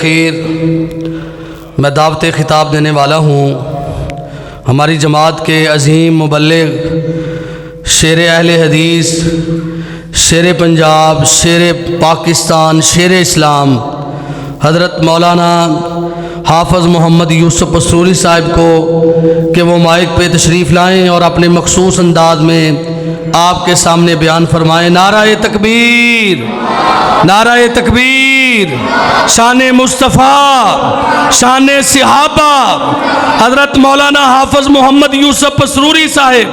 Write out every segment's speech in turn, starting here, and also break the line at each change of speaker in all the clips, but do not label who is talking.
अखीर मैं दावत ख़िताब देने वाला हूँ। हमारी जमात के अज़ीम मुबल्लिग़, शेर अहले हदीस, शेर पंजाब, शेर पाकिस्तान, शेर इस्लाम हज़रत मौलाना हाफ़िज़ मोहम्मद यूसुफ़ पसरूरी साहिब को कि वो माइक पे तशरीफ़ लाएँ और अपने मखसूस अंदाज में आपके सामने बयान फरमाएँ। नाराए तकबीर, नाराए तकबीर, शान मुस्तफ़ा, शान सहाबा हज़रत मौलाना हाफ़िज़ मोहम्मद यूसुफ़ पसरूरी साहिब।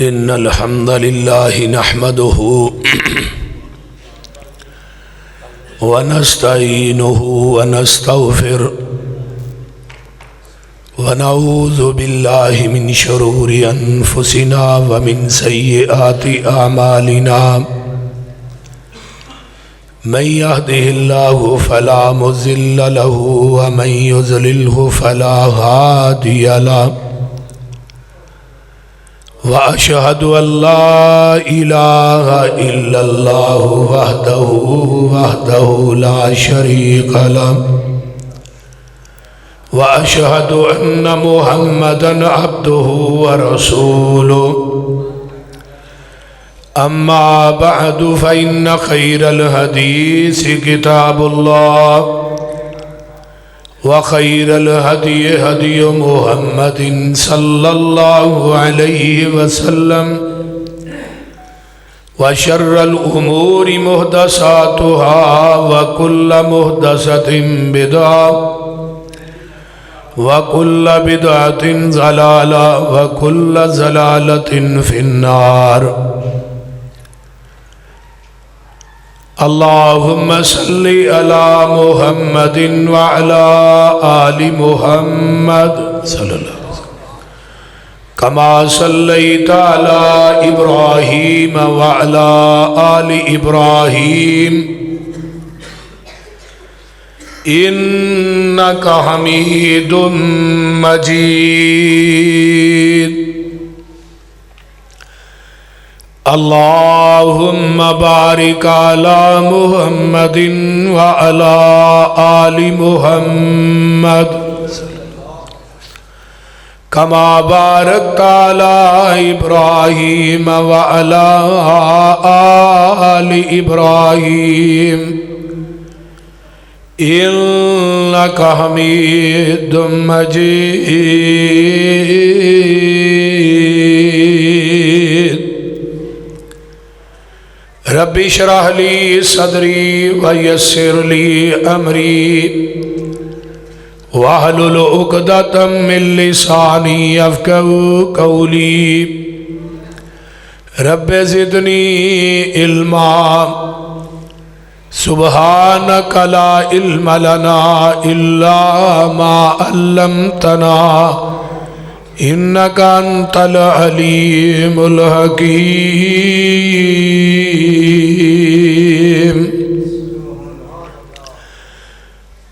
इन्नल हम्दलिल्लाहि नहमदुहु व नस्तईनुहु व नस्तगफिरुहु व नऊज़ु बिल्लाहि मिन शुरूरि अनफुसिना व मिन सय्यिआति अमालिना। मन यहदिहिल्लाहु फला मुज़िल्ल लहु व मन युज़लिल्हु फला हादिय लहु। व अशहदु अल्ला इलाहा इल्लल्लाहु वहदहु ला शरीक लहु व अशहदु अन्न मुहम्मदन अब्दुहु व रसूलुहु। अम्मा बअदु फ़इन्न खैरल हदीस किताबुल्लाह व खैरल हदी हदी मुहम्मदिन सल्लल्लाहु अलैहि वसल्लम व शर्रल उमूरि मुहदसातुहा व कुल्ल मुहदसतिन बिदअह व कुल्ल बिदअतिन ज़लाला व कुल्ल ज़लालतिन फिन्नार। अल्लाहुम्मा सल्लि अला मुहम्मदिन व अला आलि मुहम्मद सल्लल्लाहु अलैहि वसल्लम कमा सल्लैता अला इब्राहीम व अला आलि इब्राहीम इन्नका हमीदुम मजीद। अल्लाहुम्मा बारिक अला मुहम्मदिन व अला आलि मुहम्मद कमा बारकता अला इब्राहीम व अला आलि इब्राहीम इन्नका हमीदुम मजीद। रब्बि श्रह ली सदरी व यस्सिर ली अमरी वहलुल उक़दतम मिन लिसानी यफ़क़हू क़ौली। रब्बि ज़िदनी इल्मा सुब्हानक ला इल्म लना इल्ला मा अल्लमतना इन्नका अंतल अलीमुल हकीम।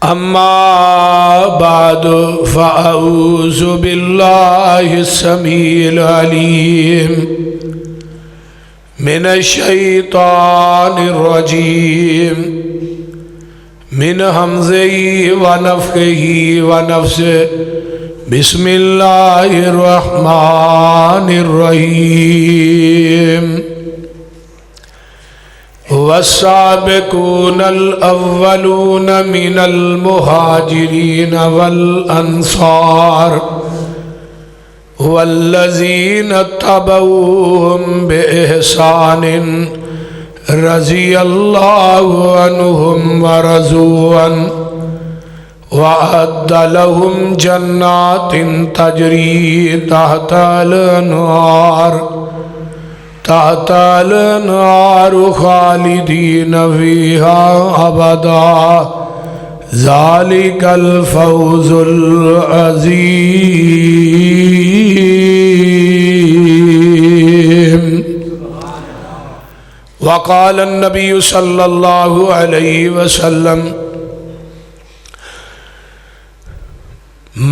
अम्मा बादु फ़अऊज़ु बिल्लाहि समीइल अलीम मिनश शैतानिर रजीम मिन हमज़िही व नफ़्ख़िही व नफ़्सिही। बिस्मिल्लाहिर रहमानिर रहीम। वस्साबिकूनल अव्वलून मिनल मुहाजिरीन वल अंसार वल्लज़ीना तबऊहुम बिइहसानिन रज़ियल्लाहु अन्हुम व रज़ू अन्हु वअद्द लहुम जन्नातिन तजरी तहतल अन्हार खालिदीन फ़ीहा अबदा ज़ालिकल फ़ौज़ुल अज़ीम। वक़ाल नबी सल्लल्लाहु अलैहि वसल्लम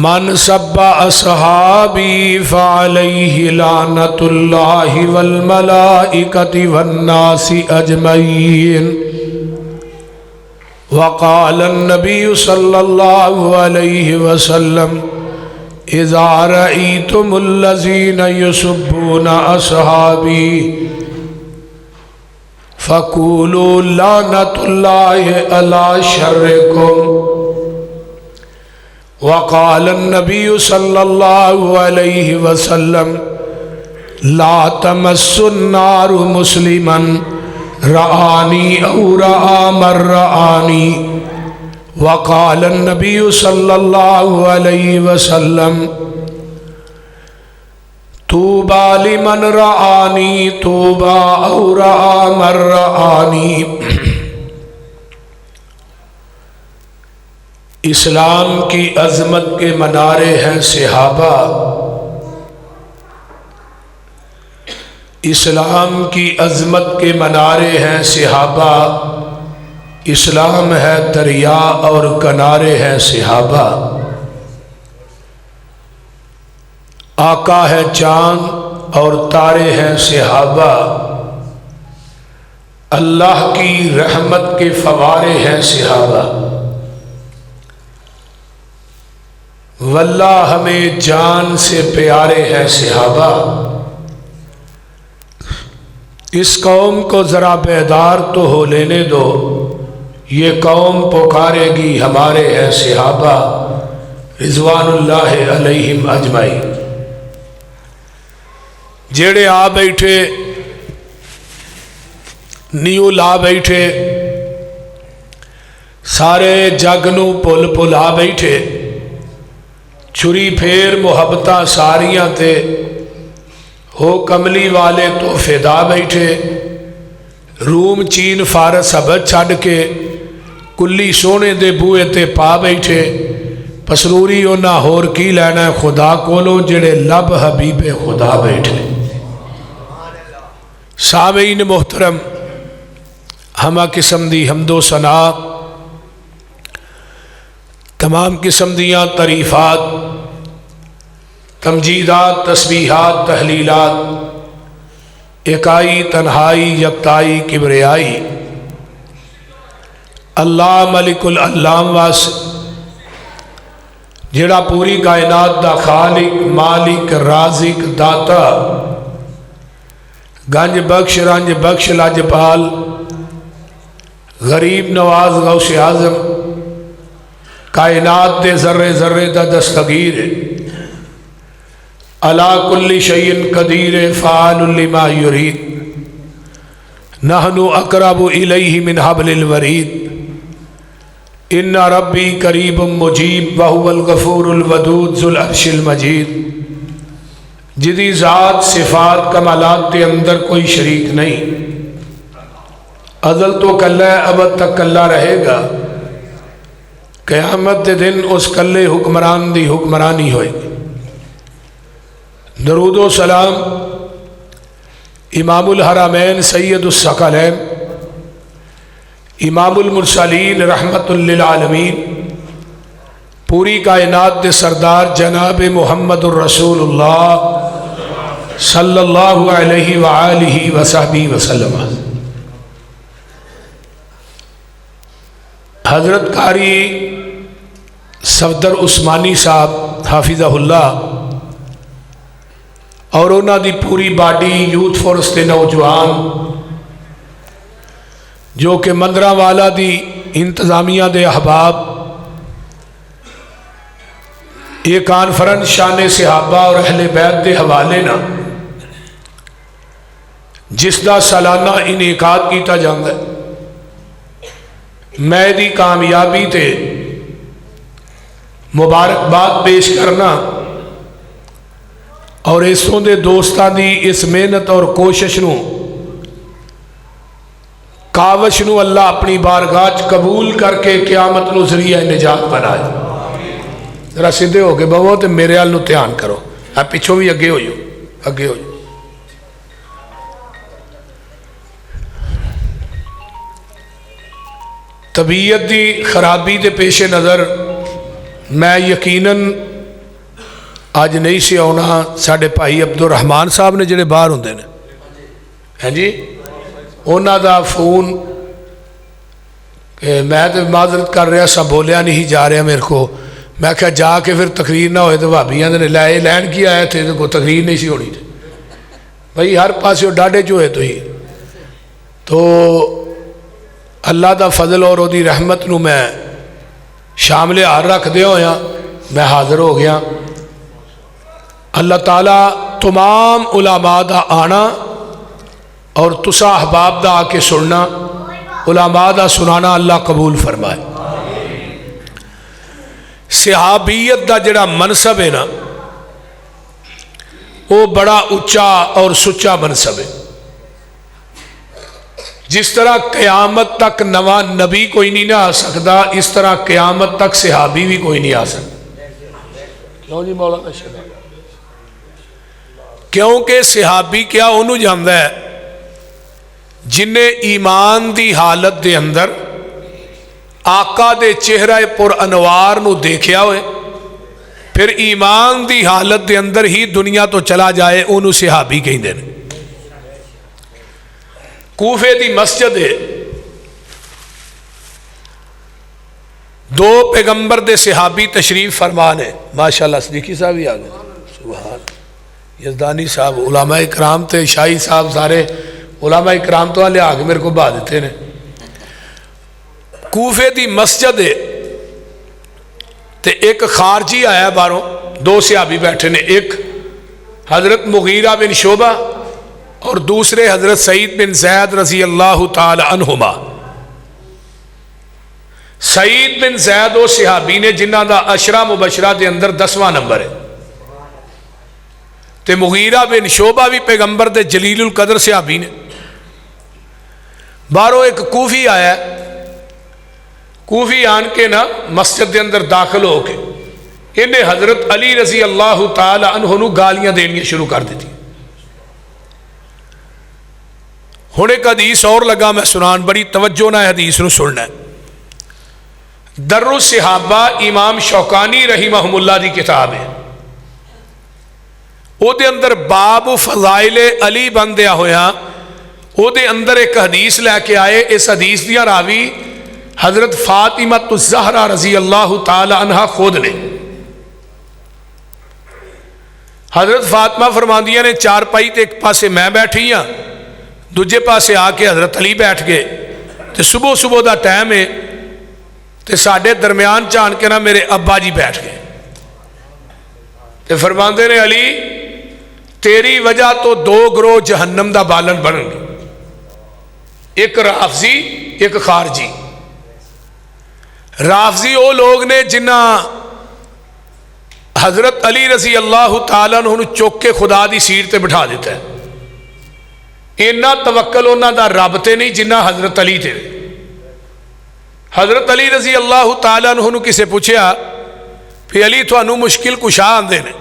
मन सब्बा असहाबी फ़अलैहि लानतुल्लाहि वल मलाइकति वन्नासि अजमईन। वक़ाल नबी सल्लल्लाहु अलैहि वसल्लम इज़ा रअयतुमुल्लज़ीना युसब्बूना अस्हाबी फ़क़ूलू लानतुल्लाहि अला शर्रिकुम। वक़ाल नबी सल्लल्लाहु अलैहि वसल्लम ला तमस्सुन्नारु मुस्लिमन रआनी औ रआ मन रआनी। वक़ाल नबी सल्लल्लाहु अलैहि वसल्लम तूबा लिमन रआनी तूबा औ रआ मन रआनी। इस्लाम की अज़मत के मनारे हैं सहाबा। इस्लाम की अज़मत के मनारे हैं सहाबा। इस्लाम है दरिया और किनारे हैं सहाबा। आका है चांद और तारे हैं सहाबा। अल्लाह की रहमत के फवारे हैं सहाबा। वल्लाह हमें जान से प्यारे हैं सहाबा। इस कौम को ज़रा बेदार तो हो लेने दो, ये कौम पुकारेगी हमारे हैं सहाबा रिज़वानुल्लाहि अलैहिम अजमाइन। जेड़े आ बैठे नीओ ला बैठे, सारे जग नूं भुल भुला बैठे, छुरी फेर मुहब्बतां सारियां ते हो कमली वाले तो फिदा बैठे। रूम चीन फारस हबत छड़ के कुल्ली सोने दे बूहे ते पा बैठे। पसरूरी उन्हां होर की लैना खुदा कोलों जेड़े लब हबीबे खुदा बैठे। सामीन मोहतरम, हमा किस्म दी हमदो सना, तमाम किस्म दियाँ तरीफ़ात, तमजीदात, तस्बीहात, तहलीलात, एकाई तन्हाई यकताई किबरियाई अल्लाह मलिकुल अल्लाम वास जेड़ा पूरी कायनात दा खालिक मालिक राजिक दाता गंज बख्श रंज बख्श लाजपाल गरीब नवाज गौसे आज़म कायनात दे ज़र्रे ज़र्रे दा दस्तगीर अला कुल्ली शैइन कदीर फ़ाअलुल लिमा युरीद नहनु अक़रबु इलैहि मिन हब्लिल वरीद इन्ना रब्बी करीबुम मुजीब वहुवल गफ़ूरुल वदूद ज़ुल अर्शिल मजीद। जिदी ज़ात सिफ़ात कमालात के अंदर कोई शरीक नहीं, अज़ल तो कल्ला अबद तक कल्ला रहेगा। क़यामत के दिन उस कल्ले हुक्मरान दी हुक्मरानी होएगी। दरूदो सलाम इमामुल हरमैन सैयदुस सकलैन इमामुल मुरसलीन रहमतुल लिल आलमीन पूरी कायनात के सरदार जनाब मुहम्मदुर रसूलुल्लाह सल्लल्लाहु अलैहि व आलिहि व सहबी वसल्लम। हज़रत कारी सफदर उस्मानी साहब हाफिज़हुल्लाह और उन्हों की पूरी बाडी यूथ फोर्स के नौजवान जो कि मंदरावाला दी इंतजामिया दे अहबाब ये कॉन्फ्रेंस शान सहाबा और अहले बैत के हवाले ना जिसका सालाना इनेकाद किया जाता है, मैं दी कामयाबी ते मुबारकबाद पेश करना और इसों दे दोस्तां दी इस मेहनत और कोशिश नूं कावश नूं अल्लाह अपनी बारगाह च कबूल करके क़यामत नूं ज़रिया निजात बनाए। जरा सीधे हो के बवो तो मेरे वाल नूं ध्यान करो। आ पिछों भी अगे हो जाओ, अगे हो जाओ। तबीयत की खराबी के पेशे नज़र मैं यकीनन अज नहीं से आना। साढ़े भाई अब्दुल रहमान साहब ने जोड़े बाहर होंगे ने, हैं जी, उन्हों का फोन कि मैं तो माजरत कर रहा सा, बोलिया नहीं जा रहा मेरे को। मैं क्या जाके फिर तकरीर ना होए तो भाभी आते लै लैन की आया थे, तो कोई तकरीर नहीं सी होनी थी भाई, हर पास डाढ़े चो है तो ही। तो अल्लाह का फजल और उसकी रहमत नूं मैं शामिल हार रखदे होया मैं हाज़र हो गया। अल्लाह ताला तमाम उलामा दा आना और तुसा अहबाब दा आके सुनना, उलामा दा सुनाना अल्लाह कबूल फरमाए। सहाबियत दा जिहड़ा मनसब है ना, वो बड़ा उच्चा और सुच्चा मनसब है। जिस तरह क़यामत तक नवा नबी कोई नहीं ना आ सकता, इस तरह क़यामत तक सहाबी भी कोई नहीं आ सकता। क्यों जी मौलाना शहबाज? क्योंकि सहाबी क्या उन्होंने जानता है जिन्हें ईमान की हालत के अंदर आका दे चेहरा पुर अनवार नूं देखिया होए, फिर ईमान की हालत के अंदर ही दुनिया तो चला जाए, उन्होंने सहाबी कहते हैं। कूफे की मस्जिद है, दो पैगंबर दे सहाबी तशरीफ फरमान है। माशाअल्लाह सदीकी साहब भी आ गए, सुभान यजदानी साहब, उलामा इकराम थे, शाही साहब, सारे उलामा इकराम तो लिया के मेरे को बहा देते हैं। कूफे की मस्जिद है, तो एक खारजी आया बाहरों, दो सहाबी बैठे ने, एक हजरत मुगीरा बिन शोबा और दूसरे हजरत सईद बिन जैद रजी अल्लाह ताला अन्हुमा। सईद बिन जैद वो सहाबी ने जिन्हों का अशरा मुबशरा के अंदर 10वां नंबर है, तो मुगीरा बिन शोबा भी पैगंबर दे जलीलुल कदर सहाबी ने। बाहरों एक कूफी आया, कूफी आन के ना मस्जिद के अंदर दाखिल होके इन्हें हजरत अली रजी अल्लाह ताला अन्हु नूं गालियां देनियां शुरू कर दी। हुण एक हदीस और लगा मैं सुनान, बड़ी तवज्जो ना हदीस नूं सुनना है। दर्रुस सहाबा इमाम शौकानी रहीमहुल्लाह दी किताब है, ਉਹਦੇ अंदर बाब फजाइल अली बन दिया होया, ਉਹਦੇ अंदर एक हदीस लैके आए। इस हदीस दियां रावी हजरत फातिमा ज़हरा रजी अल्लाह ताला अन्हा खुद ने। हजरत फातिमा फरमांदियां ने, चारपाई ते एक पासे मैं बैठी हाँ, दूजे पासे आके हजरत अली बैठ गए, तो सुबह सुबह का टाइम है, तो साडे दरम्यान च आन के ना मेरे अब्बा जी बैठ गए, तो फरमाते ने, अली तेरी वजह तो दो ग्रोह जहन्नम का बालन बनणगे, एक राफजी एक खारजी। राफजी वो लोग ने जिन्हां हजरत अली रजी अल्लाह ताला अन्हु चुक के खुदा की सीट पर बिठा दिता है। इन्ना तवक्कल उन्हां दा रब ते नहीं जिन्ना हजरत अली थे। हजरत अली रजी अल्लाह ताला अन्हु नूं किसे पूछया भी अली तुहानूं मुश्किल कुशा आंदे ने?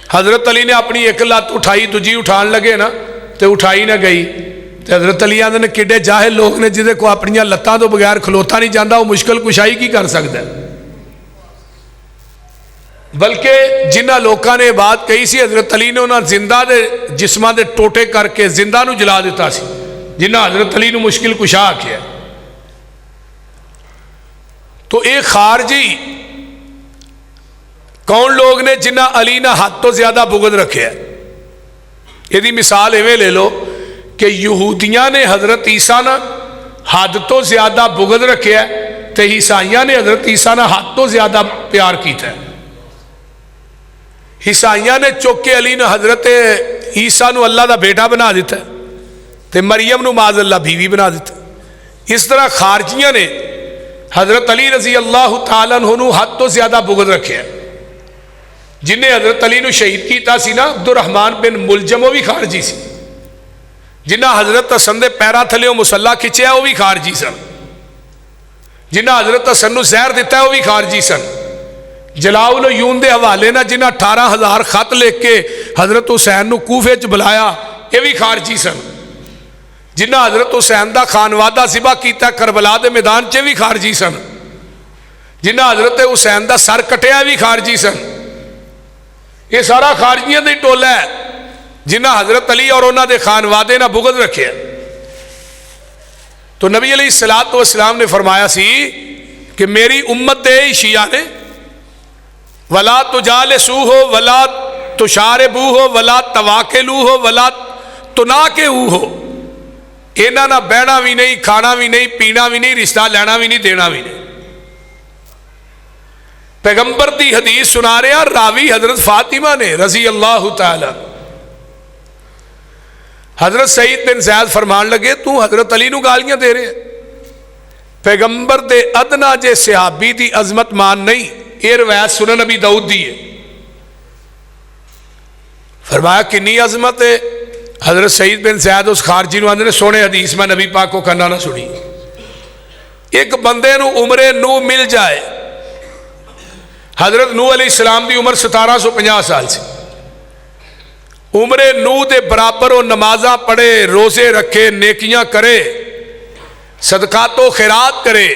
हजरत अली ने अपनी एक लत्त उठाई, दूजी उठान लगे ना तो उठाई ना गई, तो हजरत अली आंदे ने किड्डे जाहिल लोग ने जिहदे को अपनियां लत्तां तो बगैर खलोता नहीं जाता, वो मुश्किल कुशाई की कर सकता है। बल्कि जिन्हां लोगों ने बात कही सी, हजरत अली ने उन्होंने जिंदा दे जिस्मां दे टोटे करके जिंदा नूं जला दिता सी, जिन्हां हजरत अली नूं मुश्किल कुशा आखिया। तो ये खारजी कौन लोग ने जिन्हां अली ना हद तो ज्यादा बुगद रखे? यदि मिसाल इवें ले लो कि यहूदियां ने हजरत ईसा ना हद तो ज्यादा बुगद रखे, तो ईसाइयां ने हजरत ईसा ना हद तो ज्यादा प्यार किया। ईसाइयां ने चुक के अली ने हजरत ईसा नूं अल्लाह का बेटा बना दिता, तो मरियम नूं माज़ अल्लाह बीवी बना दिता। इस तरह खारजियां ने हजरत अली रजी अल्लाह ताला अन्हु नूं हद तो ज्यादा बुगद रखे। जिन्हें हजरत अली नूं शहीद किया सी ना, अब्दुर्रहमान बिन मुलजम, वो भी खारजी सी। जिन्हें हजरत हसन के पैरों थले मुसला खिंचया, वो भी खारजी सन। जिन्हें हजरत हसन नूं जहर दिता, वो भी खारजी सन। जलाउल यून के हवाले ना जिन्हें 18,000 खत लिख के हजरत हुसैन नूं कूफे च बुलाया, ये भी खारजी सन। जिन्हें हजरत हुसैन का खानवादा सिबा किया करबला के मैदान च भी खारजी सन। जिन्हें हजरत हुसैन का सर कटिया, भी खारजी सन। ये सारा खारजियों का टोला है जिन्हें हजरत अली और उन्होंने खानवादे ना बुगद रखे। तो नबी अलैहिस्सलातु वस्सलाम ने फरमाया सी कि मेरी उम्मत दे शिया ने वला तुजालिसू हो वला तुशारिबू हो वला तवाकिलू हो वला तुनाकिहू हो, इन्हां नाल बहना भी नहीं, खाना भी नहीं, पीना भी नहीं, रिश्ता लेना भी नहीं, देना भी नहीं। पैगंबर की हदीस सुना रहा, रावी हजरत फातिमा ने रजी अल्लाह तआला। हजरत सईद बिन ज़ैद फरमान लगे तू हजरत अली नूं गालियां दे रहे। पैगंबर दे अदना जे सहाबी की अजमत मान नहीं, ये रवायत सुनन नबी दाऊद दी है। फरमाया किन्नी अजमत है। हजरत सईद बिन ज़ैद उस खारजी नूं आंदे ने सोने हदीस मैं नबी पाक को कन्ना ना सुनी। एक बंदे नूं उमरे नूह मिल जाए। हजरत नूह अलैहिस्सलाम की उम्र 1750 साल से, उमरे नूह के बराबर वो नमाजा पढ़े, रोजे रखे, नेकियां करे, सदकातो खैरात करे,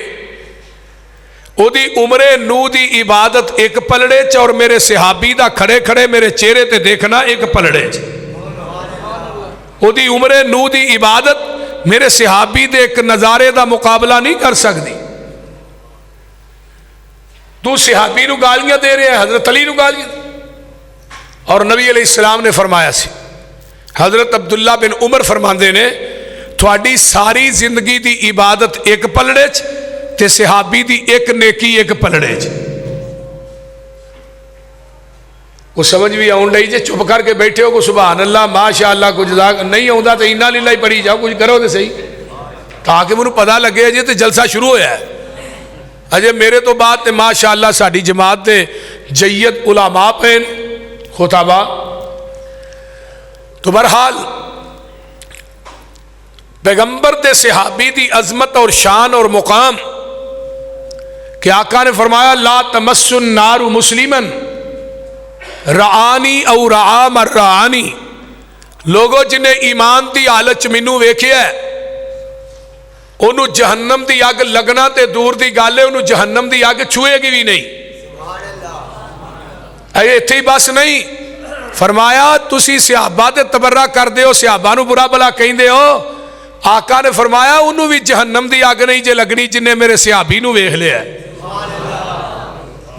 ओदी उमरे नूह की इबादत एक पलड़े च और मेरे सहाबी का खड़े खड़े मेरे चेहरे ते देखना एक पलड़े च। ओदी उमरे नूह की इबादत मेरे सहाबी के एक नज़ारे का मुकाबला नहीं कर सकती। तू सहाबी नूं गालियां दे रहे हैं, हजरत अली नूं गालियां। और नबी अलैहिस्सलाम ने फरमाया सी, हजरत अब्दुल्ला बिन उमर फरमाते ने थोड़ी सारी जिंदगी की इबादत एक पलड़े च ते सहाबी की एक नेकी एक पलड़े च। वो समझ भी आउन लई जे चुप करके बैठे हो को सुभान अल्लाह माशा अल्लाह कुछ नहीं आता तो इन्ना लीला ही पढ़ी जाओ, कुछ करो तो सही ताकि मैनूं पता लगे अजे तो जलसा शुरू होया है। अजे मेरे तो बाद तो माशा अल्लाह साडी जमात के जय्यद उलामा पे खुताबा। तो बहरहाल पैगंबर दे सहाबी की अजमत और शान और मुकाम कि आका ने फरमाया ला तमस्सुन नारु मुस्लिमन रानी औ रा मर रानी। लोगों जिन्हें ईमान की हालत मैनू वेखिया उन्होंने जहन्नम की अग लगना तो दूर की गल है, उन्होंने जहन्नम की अग छुएगी भी नहीं। अरे इत्थे ही बस नहीं, फरमाया तुसी सहाबा ते तबर्रा करदे हो, सहाबा नूं बुरा भला कहंदे हो। आका ने फरमाया उन्होंने भी जहन्नम की अग नहीं जे लगनी जिन्हें मेरे सहाबी नूं वेख लिया,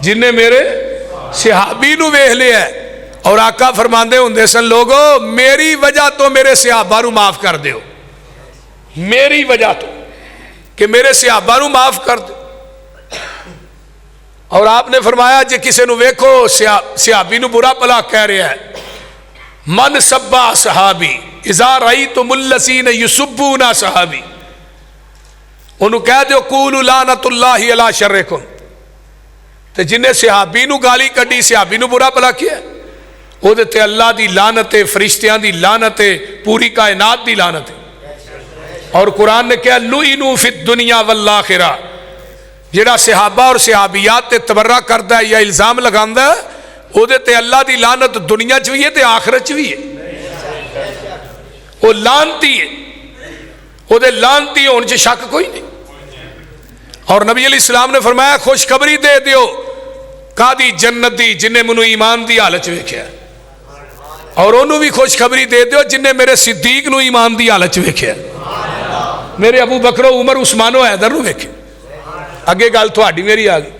जिन्हें मेरे सहाबी नूं वेख लिया। और आका फरमांदे हुंदे सन लोगो मेरी वजह तो मेरे सहाबा नूं माफ कर दिओ, मेरी वजह तो कि मेरे सहाबा नूं माफ कर दो। और आपने फरमाया जे किसी नूं वेखो सहाबी नूं बुरा भला कह रहा है, मन सब्बा सहाबी इज़ा रअयतुमुल्लज़ीन युसब्बूना सहाबी, उन्होंने कह दो कूलू लानतुल्लाहि अला शर्रिकुम। तो जिन्हें सहाबी नूं गाली कढ़ी, सहाबी नूं बुरा भला किया, उहदे ते अल्लाह दी लानत है, फरिश्तियां दी लानत है, पूरी कायनात दी लानत है। और कुरान ने कहा लुइनू फिद दुनिया वल आखिरा, जिहड़ा सहाबा और सहाबियात ते तबर्रा करता है या इल्जाम लगांदा है उहदे ते अल्लाह दी लानत दुनिया च भी है ते आखिरत च भी है। वो लानती है, उहदे लानती होने च शक कोई नहीं। और नबी अलैहिस्सलाम ने फरमाया खुशखबरी दे दियो कादी जन्नत दी जिन्हें मैनू ईमान की हालत वेख्या, और उन्होंने भी खुशखबरी दे दियो जिन्हें मेरे सिद्दीक नू ईमान की हालत वेख्या, मेरे अबू बकरो उमर उस्मानो हैदर नू वेखे। अगे गल थोड़ी मेरी आ गई।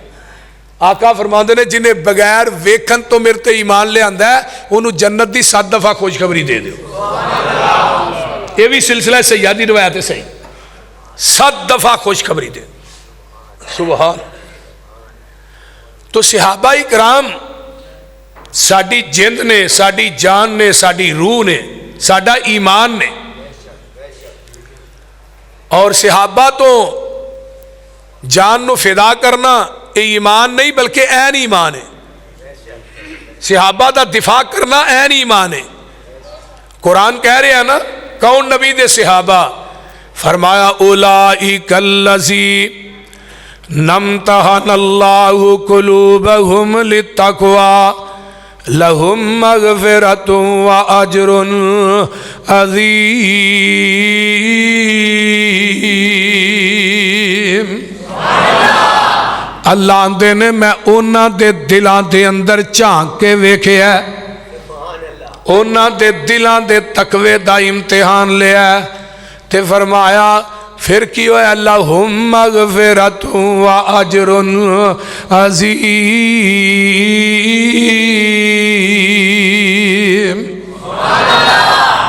आका फरमाते ने जिन्हें बगैर वेखन तो मेरे ते ईमान लियांदा है उन्होंने जन्नत की 7 दफा खुशखबरी दे दियो। ये भी सिलसिला सैय्यद दी रवायत है, सही 7 दफा खुशखबरी दे। सुभान। तो सहाबा इकराम साडी जिंद ने, साडी जान ने, साडी रूह ने, साडा ईमान ने। और सहाबा तो जान नू फिदा करना ये ईमान नहीं बल्कि ऐन ईमान है। सहाबा का दिफा करना ऐन ईमान है। कुरान कह रहे हैं ना कौन नबी दे सहाबा, फरमाया उलाइकल्लज़ी नम्तहनल्लाहु कुलूबहुम लित्तक़वा लहुम मग़फ़िरतुन व अज्रुन अज़ीम। अल्लाह आंदे ने मैं उन्हां दे दिलां दे अंदर झांक के वेखिया, उन्हां दे दिलां दे तकवे दा इम्तिहान लिया ते फरमाया फिर की होया अल्लाहुम्मा मग़फ़िरतुन व अजरुन अज़ीम।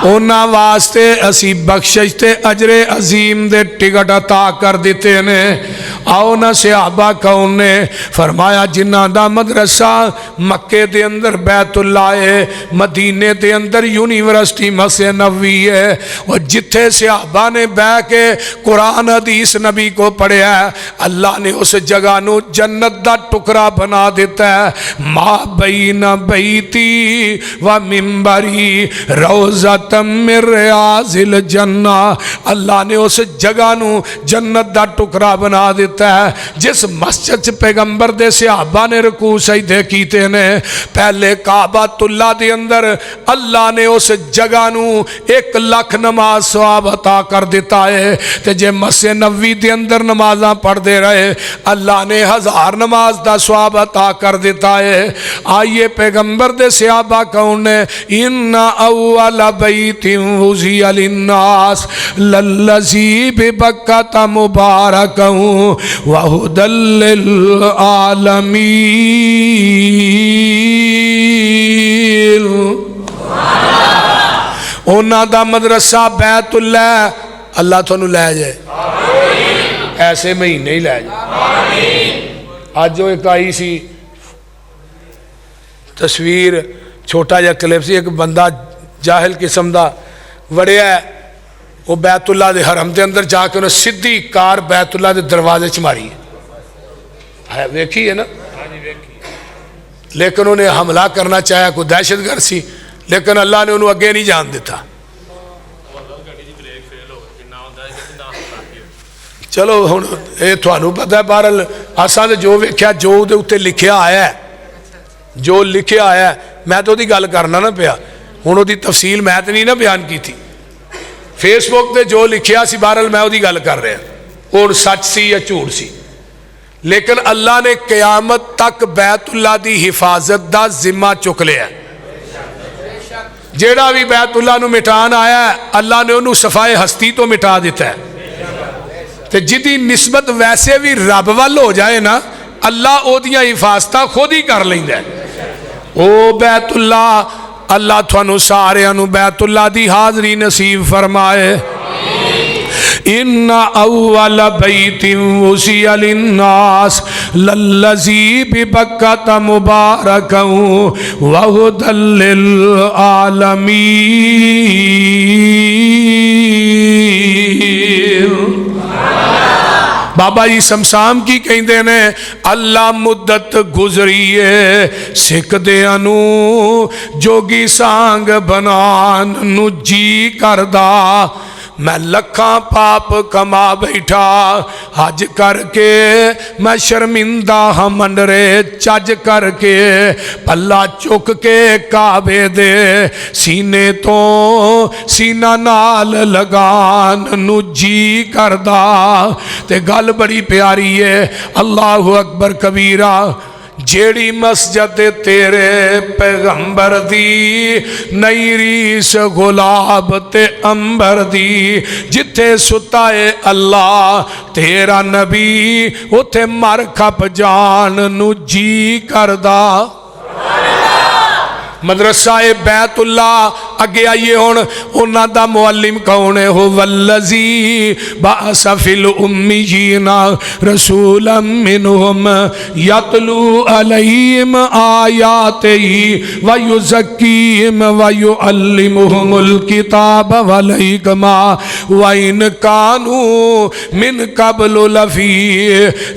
उन्हां वास्ते असी बख्शिश ते अजरे अजीम दे टिकट अता कर दिते ने। आओ ना सहाबा कौन ने फरमाया जिन्हां दा मदरसा मक्के दे अंदर बैतुल्ला है, मदीने दे अंदर यूनिवर्सिटी मस्जिद नबवी है, और जिथे सहाबा ने बह के कुरान हदीस नबी को पढ़िया अल्लाह ने उस जगह नू जन्नत दा टुकड़ा बना दिता है। मा बैना बैती व मिंबरी रोज़तम मिन रियाज़िल जन्ना। अल्लाह ने उस जगह नू जन्नत दा टुकड़ा बना दिता है। जिस मस्जिद च पैगंबर दे सहाबा ने रुकू सजदे कीते ने, पहले काबातुल्ला दे अंदर अल्लाह ने उस जगह नू 1 लाख नमाज सवाब अता कर दिता है। ते जे मस्जिद नबवी दे अंदर नमाज़ां पढ़ते रहे अल्लाह ने 1000 नमाज का सवाब अता कर दिता है। आइए पैगंबर दे सहाबा कौन ने? इन्ना अव्वल बैतिन वुज़िया लिन्नास लल्लज़ी बिबक्कता मुबारकन व हुदल लिल आलमीन। उन्हां दा मदरसा बैतुल्ला अल्लाह तुहानू लै जाए, ऐसे महीने ही लै जाए। अज जो एक आई सी तस्वीर, छोटा जिहा क्लिप सी, एक बंदा जाहिल किस्म का वड़िया वो बैतुल्ला दे हरम के अंदर जाके उन्हें सीधी कार बैतुल्ला के दरवाजे च मारी है, वेखी है ना। लेकिन उन्हें हमला करना चाहा, कोई दहशतगर्द सी, लेकिन अल्लाह ने उन्होंने अगे नहीं जान दिता। चलो हुण ये तुहानू पता है, बहरहाल असां ते जो वेख्या, जो उहदे उत्ते लिखिया आया, जो लिखिया आया, मैं तो उहदी गल करना ना पिया। हुण उहदी तफसील मैं तो नहीं ना बयान की थी, फेसबुक ते जो लिखिया सी, बहरहाल मैं उहदी गल कर रहा, हुण सच सी या झूठ सी। लेकिन अल्लाह ने क़यामत तक बैतुल्ला दी हिफाजत दा जिम्मा चुक लिया। जेड़ा भी बैतुल्ला नू मिटान आया अल्लाह ने उन्होंने सफाए हस्ती तो मिटा दिता है। ते जिदी निस्बत वैसे भी रब वाल हो जाए ना, अल्लाह ओदियां हिफाजत खुद ही कर लैंदा है। ओ बैतुल्ला, अल्लाह तुहानू सारियां नू बैतुल्ला दी हाज़री नसीब फरमाए। इन्ना अव्वल बैतिन वुज़िया लिन्नास लल्लज़ी बिबक्कता मुबारकन व हुदल लिल आलमीन। बाबा जी समसाम की कहते ने, अल्लाह मुद्दत गुजरी है सिखदियां नू जोगी सांग बनान नू जी करदा। मैं लखां पाप कमा बैठा, हज करके मैं शर्मिंदा हाँ मंडरे चज करके। पल्ला चुक के काबे दे सीने तो सीना नाल लगान नू जी करदा। ते गल बड़ी प्यारी है, अल्लाहु अकबर कबीरा। जेड़ी मस्जिद तेरे पैगंबर दी नई रीस गुलाब ते अंबर दी, जिथे सुता है अल्लाह तेरा नबी उथे मर खप जान नू जी करदा। मदरसा ए बैतुल्ला। अगे आइए हुण उन्हां दा मुअल्लिम कौन है? हो वल्लज़ी बअसा फिल उम्मियीना रसूलन मिनहुम यतलू अलैहिम आयातिही व युज़क्कीहिम व युअल्लिमुहुमुल किताब वल हिकमा व इन कानू मिन क़ब्लु लफ़ी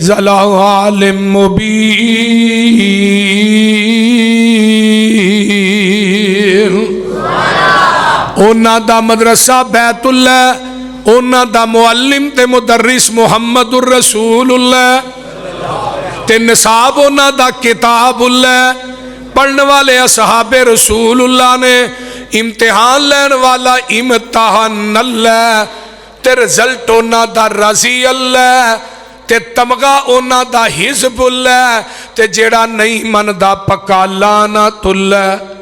ज़लालिम मुबीन। उन्हां दा मदरसा बैतुल्ला, उन्हां दा मुअल्लिम ते मुदर्रिस मुहम्मदुर रसूलुल्लाह ते निसाब उन्हां दा किताबुल्लाह। पढ़ने वाले असहाबे रसूलुल्लाह ने, इम्तिहान लैन वाला इम्तिहान अल्लाह ते रिजल्ट उन्हां दा रज़ी अल्लाह ते तमगा उन्हां दा हिज़बुल्लाह ते जेड़ा नहीं मनदा पक्का लानतुल्लाह।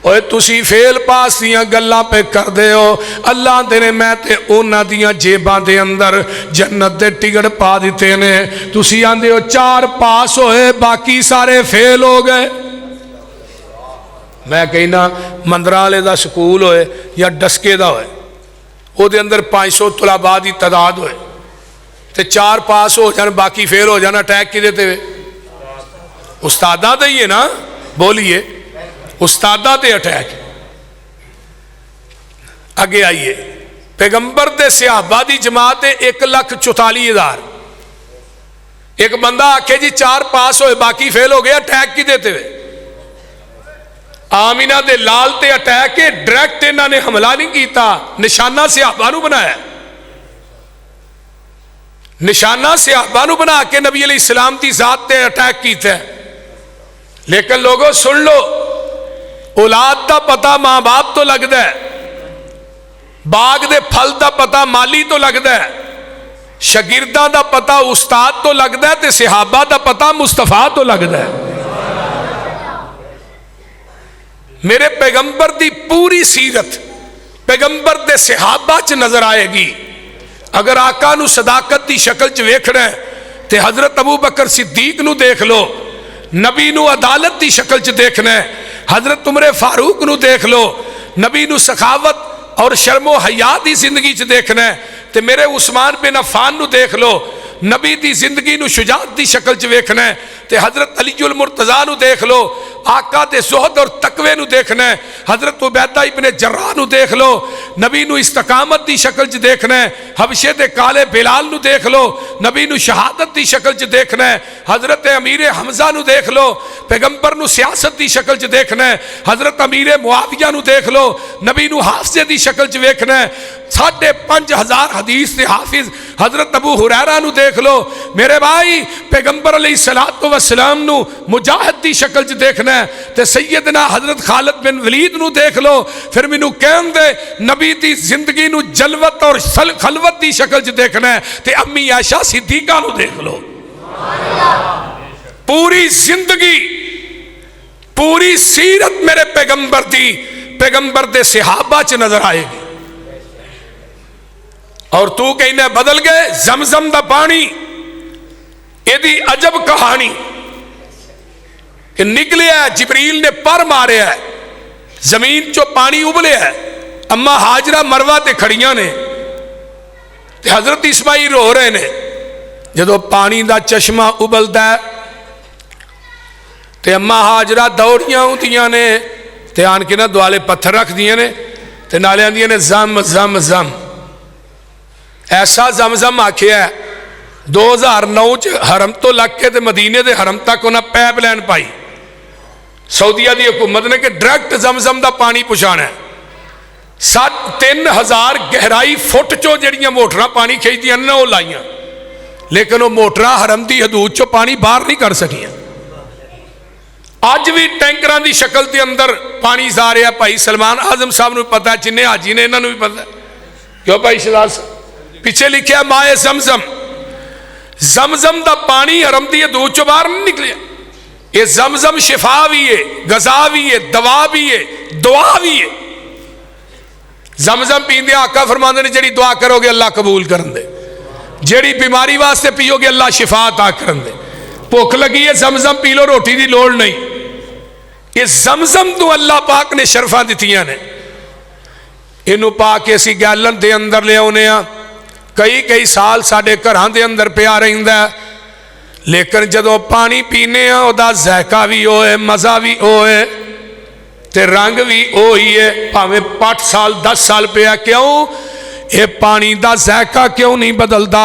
ओए तुसी फेल पास दियां गल्लां पे करदे हो। अल्लाह दे ने मैं ते उन्हां दियां जेबां दे अंदर जन्नत दे टिकट पा दिते ने। तुसी आंदे हो 4 पास होए बाकी सारे फेल हो गए। मैं कहना मंदरा वाले दा स्कूल होए या डस्के दा होए, ਉਹਦੇ अंदर 500 तलबा की तादाद होए तो 4 पास हो जान बाकी फेल हो जाना, अटैक किदे ते उस्तादा ते ही है ना। बोलिए उस्तादा ते अटैक। अगे आइए, पैगंबर दे सहाबा दी जमात 1,44,000। एक बंदा आखे जी 4 पास होए बाकी फेल हो गया, अटैक किदे ते आमिना दे लाल ते अटैक है। डायरैक्ट इन्होंने हमला नहीं किया, निशाना सहाबा नू बनाया। निशाना सहाबा नू बना के नबी अलैहिस्सलाम दी जात ते अटैक किया। लेकिन लोगों सुन लो, औलाद का पता मां बाप तो लगता है, बाग दे फल का पता माली तो लगता है, शागिर्दां दा पता उस्ताद तो लगता है, ते सहाबा दा पता मुस्तफा तो लगता है। मेरे पैगंबर दी पूरी सीरत पैगंबर दे सहाबा च नजर आएगी। अगर आका नू सदाकत की शक्ल च वेखना है तो हजरत अबू बकर सिद्दीक नू देख लो, नबी नू अदालत की शक्ल च देखना है हजरत उमर फारूक नू देख लो, नबी नू सखावत और शर्मो हया की जिंदगी च देखना है तो मेरे उस्मान बिन अफान नू देख लो, नबी की जिंदगी नू शुजात की शक्ल च वेखना है तो हजरत अलीउल मुर्तजा नू देख लो, आका दे ज़ुहद और तकवे नू देखना है हजरत उबैदा इब्ने जर्राह नू देख लो, नबी नू इस्तकामत की शक्ल च देखना है हबशे दे काले बिलाल नू देख लो, नबी नू शहादत की शक्ल च देखना है हजरत अमीर हमजा नू देख लो, पैगंबर नू सियासत की शक्ल च देखना है हजरत अमीर मुआविया नू देख लो, नबी नू हाफिज़े की शक्ल च देखना है 5,500 हदीस के हाफिज हजरत अबू हुरैरा नू देख लो। मेरे भाई पैगंबर अलैहिस्सलातु वस्सलाम नू मुजाहिद की शक्ल च देखना है तो सैयदना हजरत खालिद बिन वलीद नू देख लो। फिर मैनू कहन दे नबी की जिंदगी नू जलवत और खलवत की शक्ल च देखना है तो अम्मी आयशा सिद्दीका नू देख लो। पूरी जिंदगी पूरी सीरत मेरे पैगंबर दी पैगंबर दे सहाबा च नजर आएगी। और तू कहना बदल गए, जमजम दा पानी एदी अजब कहानी कि निकलिया जिबरील ने पर मारिया जमीन चो पानी उबलिया है, अम्मा हाजरा मरवा ते खड़ियां ने ते हजरत इस्माइल रो रहे ने। जदों पानी दा चश्मा उबलदा है ते अम्मा हाजरा दौड़ियां आउंदियां ने ते आन के ना दुआले पत्थर रख दिए ने ते नाले आंदियां ने जम जम जम। ऐसा जमजम आखिया 2009 च हरम तो लग के ते मदीने दे हरम तक उन्हें पैप लैन पाई सऊदीया की हुकूमत ने कि डायरैक्ट जमजम का पानी पहुँचाना है। 3,000 गहराई फुट चो जड़ियाँ मोटरां पानी खिंचदियां ने वो लाइया, लेकिन वो मोटरां हरम की हदूद चो पानी बाहर नहीं कर सकियां। अज भी टैंकर की शक्ल के अंदर पानी जा रहा। भाई सलमान आजम साहब को पता, जिन्हें हाजी ने इन्होंने भी पता। क्यों भाई शहजाद साहब पिछे लिखा माए जमजम, जमजम का पानी हरम की हदूद चो बाहर नहीं निकलिया। ये जमजम शिफा भी है, गजा भी है, दवा भी है, दुआ भी है। जमजम पींदे आका फरमाते ने जी दुआ करोगे अल्लाह कबूल कर दे, जी बीमारी वास्ते पीओगे अल्लाह शिफा अता कर दे। भुख लगी है जमजम पी लो, रोटी की लोड़ नहीं। ये जमजम तो अल्लाह पाक ने शरफा दित्तियां ने। इनू पा के असी गैलन के अंदर ले आने, कई कई साल साडे घरां दे अंदर पिया रहिंदा है, लेकिन जदों पानी पीने उहदा जायका भी होए, मज़ा भी होए ते रंग भी वही है, भावें 5 साल 10 साल पिया। क्यों? ये पानी का जायका क्यों नहीं बदलता?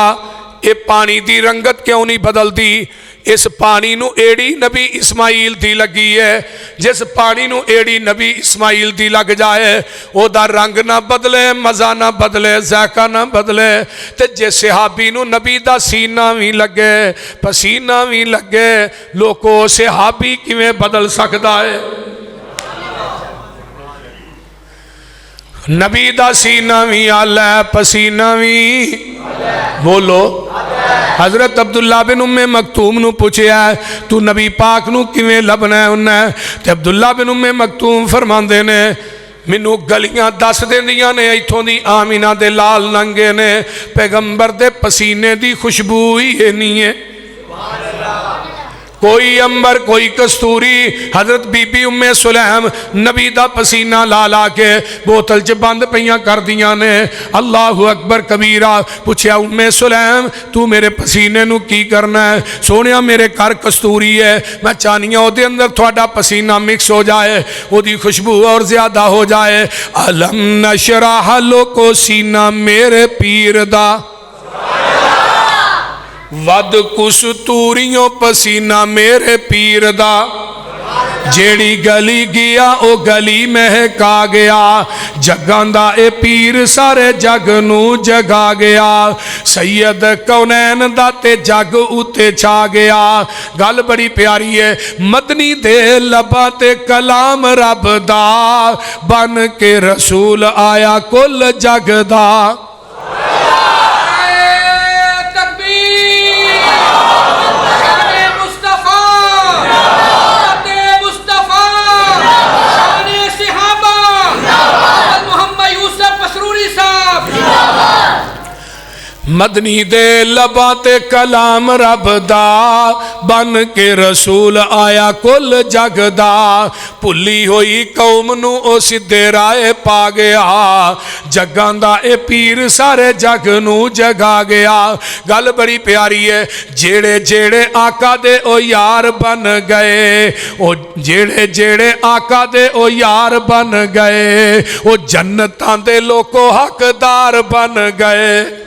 ये पानी की रंगत क्यों नहीं बदलती? इस पानी नू एड़ी नबी इस्माइल दी लगी है। जिस पानी नू एड़ी नबी इस्माइल दी लग जाए ओदा रंग ना बदले, मज़ा ना बदले, जायका ना बदले। ते जे सहाबी नू नबी दा सीना भी लगे, पसीना भी लगे, लोको सहाबी किवें बदल सकता है? नबी दा सीना भी आला, पसीना भी बोलो हज़रत अब्दुल्ला बिन उम्मे मकतूम नू पूछया तू नबी पाक नू किवें लभना है उन्हें, ते अब्दुल्ला बिन उम्मे मकतूम फरमांदे ने मैनू गलियां दस देंदियां ने इत्थों दी आमीना दे लाल नंगे ने पैगंबर दे पसीने दी खुशबू ही नहीं है, कोई अंबर कोई कस्तूरी। हजरत बीबी उम्मे सुलैम नबी दा पसीना ला ला के बोतल च बंद पईयां कर दियां ने। अल्लाहु अकबर कबीरा। पूछया उम्मे सुलैम तू मेरे पसीने नू की करना है? सोनिया मेरे घर कस्तूरी है, मैं चाहनी हाँ उहदे अंदर थोड़ा पसीना मिक्स हो जाए, उहदी खुशबू और ज्यादा हो जाए। अलम नशराह लोको सीना मेरे पीर दा वद कस्तूरियों पसीना मेरे पीर दा, जेड़ी गली गया ओ गली महका गया, जगां दा ए पीर सारे जग नू जगा गया, सैयद कौनैन दा ते जग उते छा गया। गल बड़ी प्यारी है, मदनी दे लबा ते कलाम रब दा, बन के रसूल आया कुल जग दा। मदनी दे लबा ते कलाम रब दा, बन के रसूल आया कुल जग दा, भुली होई कौम नू ओ सीधे राह पा गया, जगां दा ए पीर सारे जग नू जगा गया। गल बड़ी प्यारी है, जेड़े जेड़े आका दे ओ यार बन गए, ओ जेड़े जेड़े आका दे ओ यार बन गए, ओ जन्नतां दे लोको हकदार बन गए।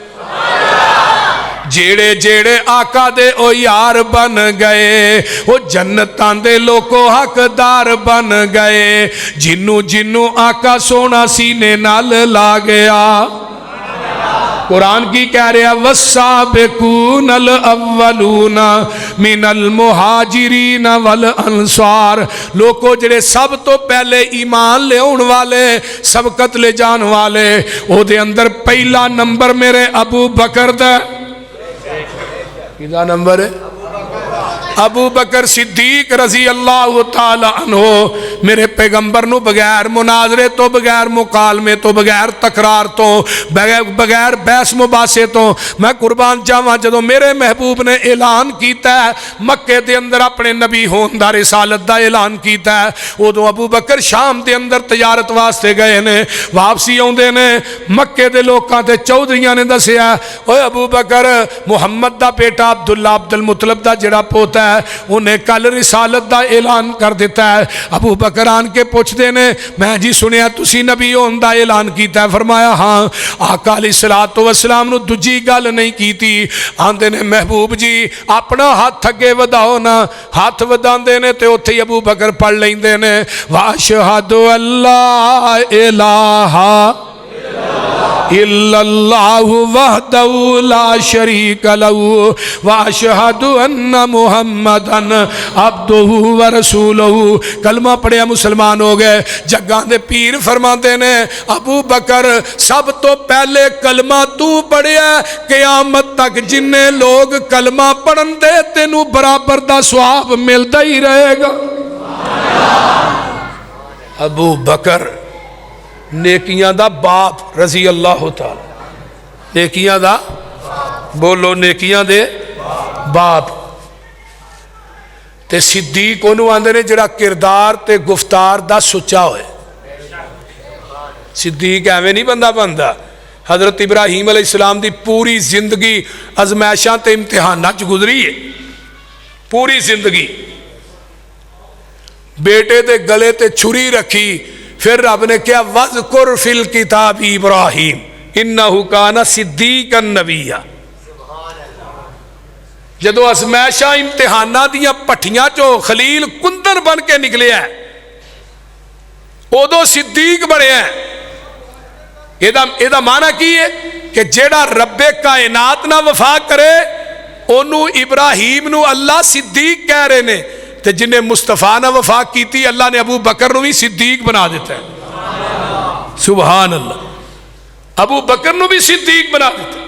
जेड़े जेड़े आका दे ओ यार बन गए, ओ जन्नतां दे लोको हकदार बन गए, जिन्नू जिन्नू आका सोना सीने नाल ला गया। कुरान की कह रहा वस्साबिकूनल अव्वलूना मिनल मुहाजिरीन वल अंसार, लोको जेड़े सब तो पहले ईमान लियाउण वाले सबकत ले जान वाले, ओदे अंदर पहला नंबर मेरे अबू बकर दा। किदा नंबर है? अबू बकर सिद्दीक रजी अल्लाह तआला अन्हो। मेरे पैगंबर नू बगैर मुनाजरे तो, बगैर मुकालमे तो, बगैर तकरार तो, बगैर बहस मुबासे तो मैं कुर्बान जावा, जदों मेरे महबूब ने ऐलान किया मक्के दे अंदर अपने नबी होने दा, रिसालत दा ऐलान किया, उदों अबू बकर शाम दे अंदर तजारत वास्ते गए ने। वापसी आउंदे ने मक्के दे लोकां ते चौधरियां ने दसिया, ओए अबू बकर मुहम्मद दा बेटा अब्दुल्ला अब्दुल मुतलब दा जिहड़ा पोता उन्हें कल रिसालत का ऐलान कर दिता है। अबू बकर आन के पूछते ने, मैं जी सुनिया तुसी नबी होने का ऐलान किया? फरमाया हाँ। आका अलैहिस्सलातु वस्सलाम नू दूजी गल नहीं की। आंदे ने महबूब जी अपना हाथ अगे वधाओ ना, हाथ वधांदे ने ते उत्थे ही अबू बकर पढ़ लेंदे ने वाशहदु अल्ला इलाहा इल्लल्लाहु वहदहु ला शरीका लहू व अशहदु अन्ना मुहम्मदन अब्दुहु व रसूलहू। कलमा पढ़िया मुसलमान हो गए। जग्गां दे पीर फरमाते ने अबू बकर सब तो पहले कलमा तू पढ़िया, क़यामत तक जिन्ने लोग कलमा पढ़न दे तेनू बराबर दा सवाब मिलता ही रहेगा। अबू बकर नेकियां दा बाप रजी अल्लाह तआला, नेकियां दा बोलो नेकियां दे बाप। ते सिद्दीक ओनू आंदे ने जिहड़ा किरदार ते गुफ्तार दा सुच्चा होए। सिद्दीक एवें नहीं बंदा बनदा। हजरत इब्राहीम अलैहिस्सलाम दी पूरी जिंदगी अजमैशां ते इम्तिहानां च गुजरी है। पूरी जिंदगी बेटे दे गले ते छुरी रखी, फिर रब ने क्या वज़कुर फिल किताब इब्राहीम इन्नहु काना सिद्दीकन नबिय्या। जदों अज़मैशां इम्तिहानां दियां भट्टियां चो खलील कुंदन बन के निकलिया, उदों सिद्दीक बनिया। एदा माना की है कि जेड़ा रब्बे कायनात ना वफा करे ओनू इब्राहीम नू अल्लाह सिद्दीक कह रहे ने, ते जिन्हें मुस्तफा ना वफा की अल्लाह ने अबू बकर नू भी सिद्दीक बना दिता है। सुभान अल्लाह। अबू बकर नू भी सिद्दीक बना दिता।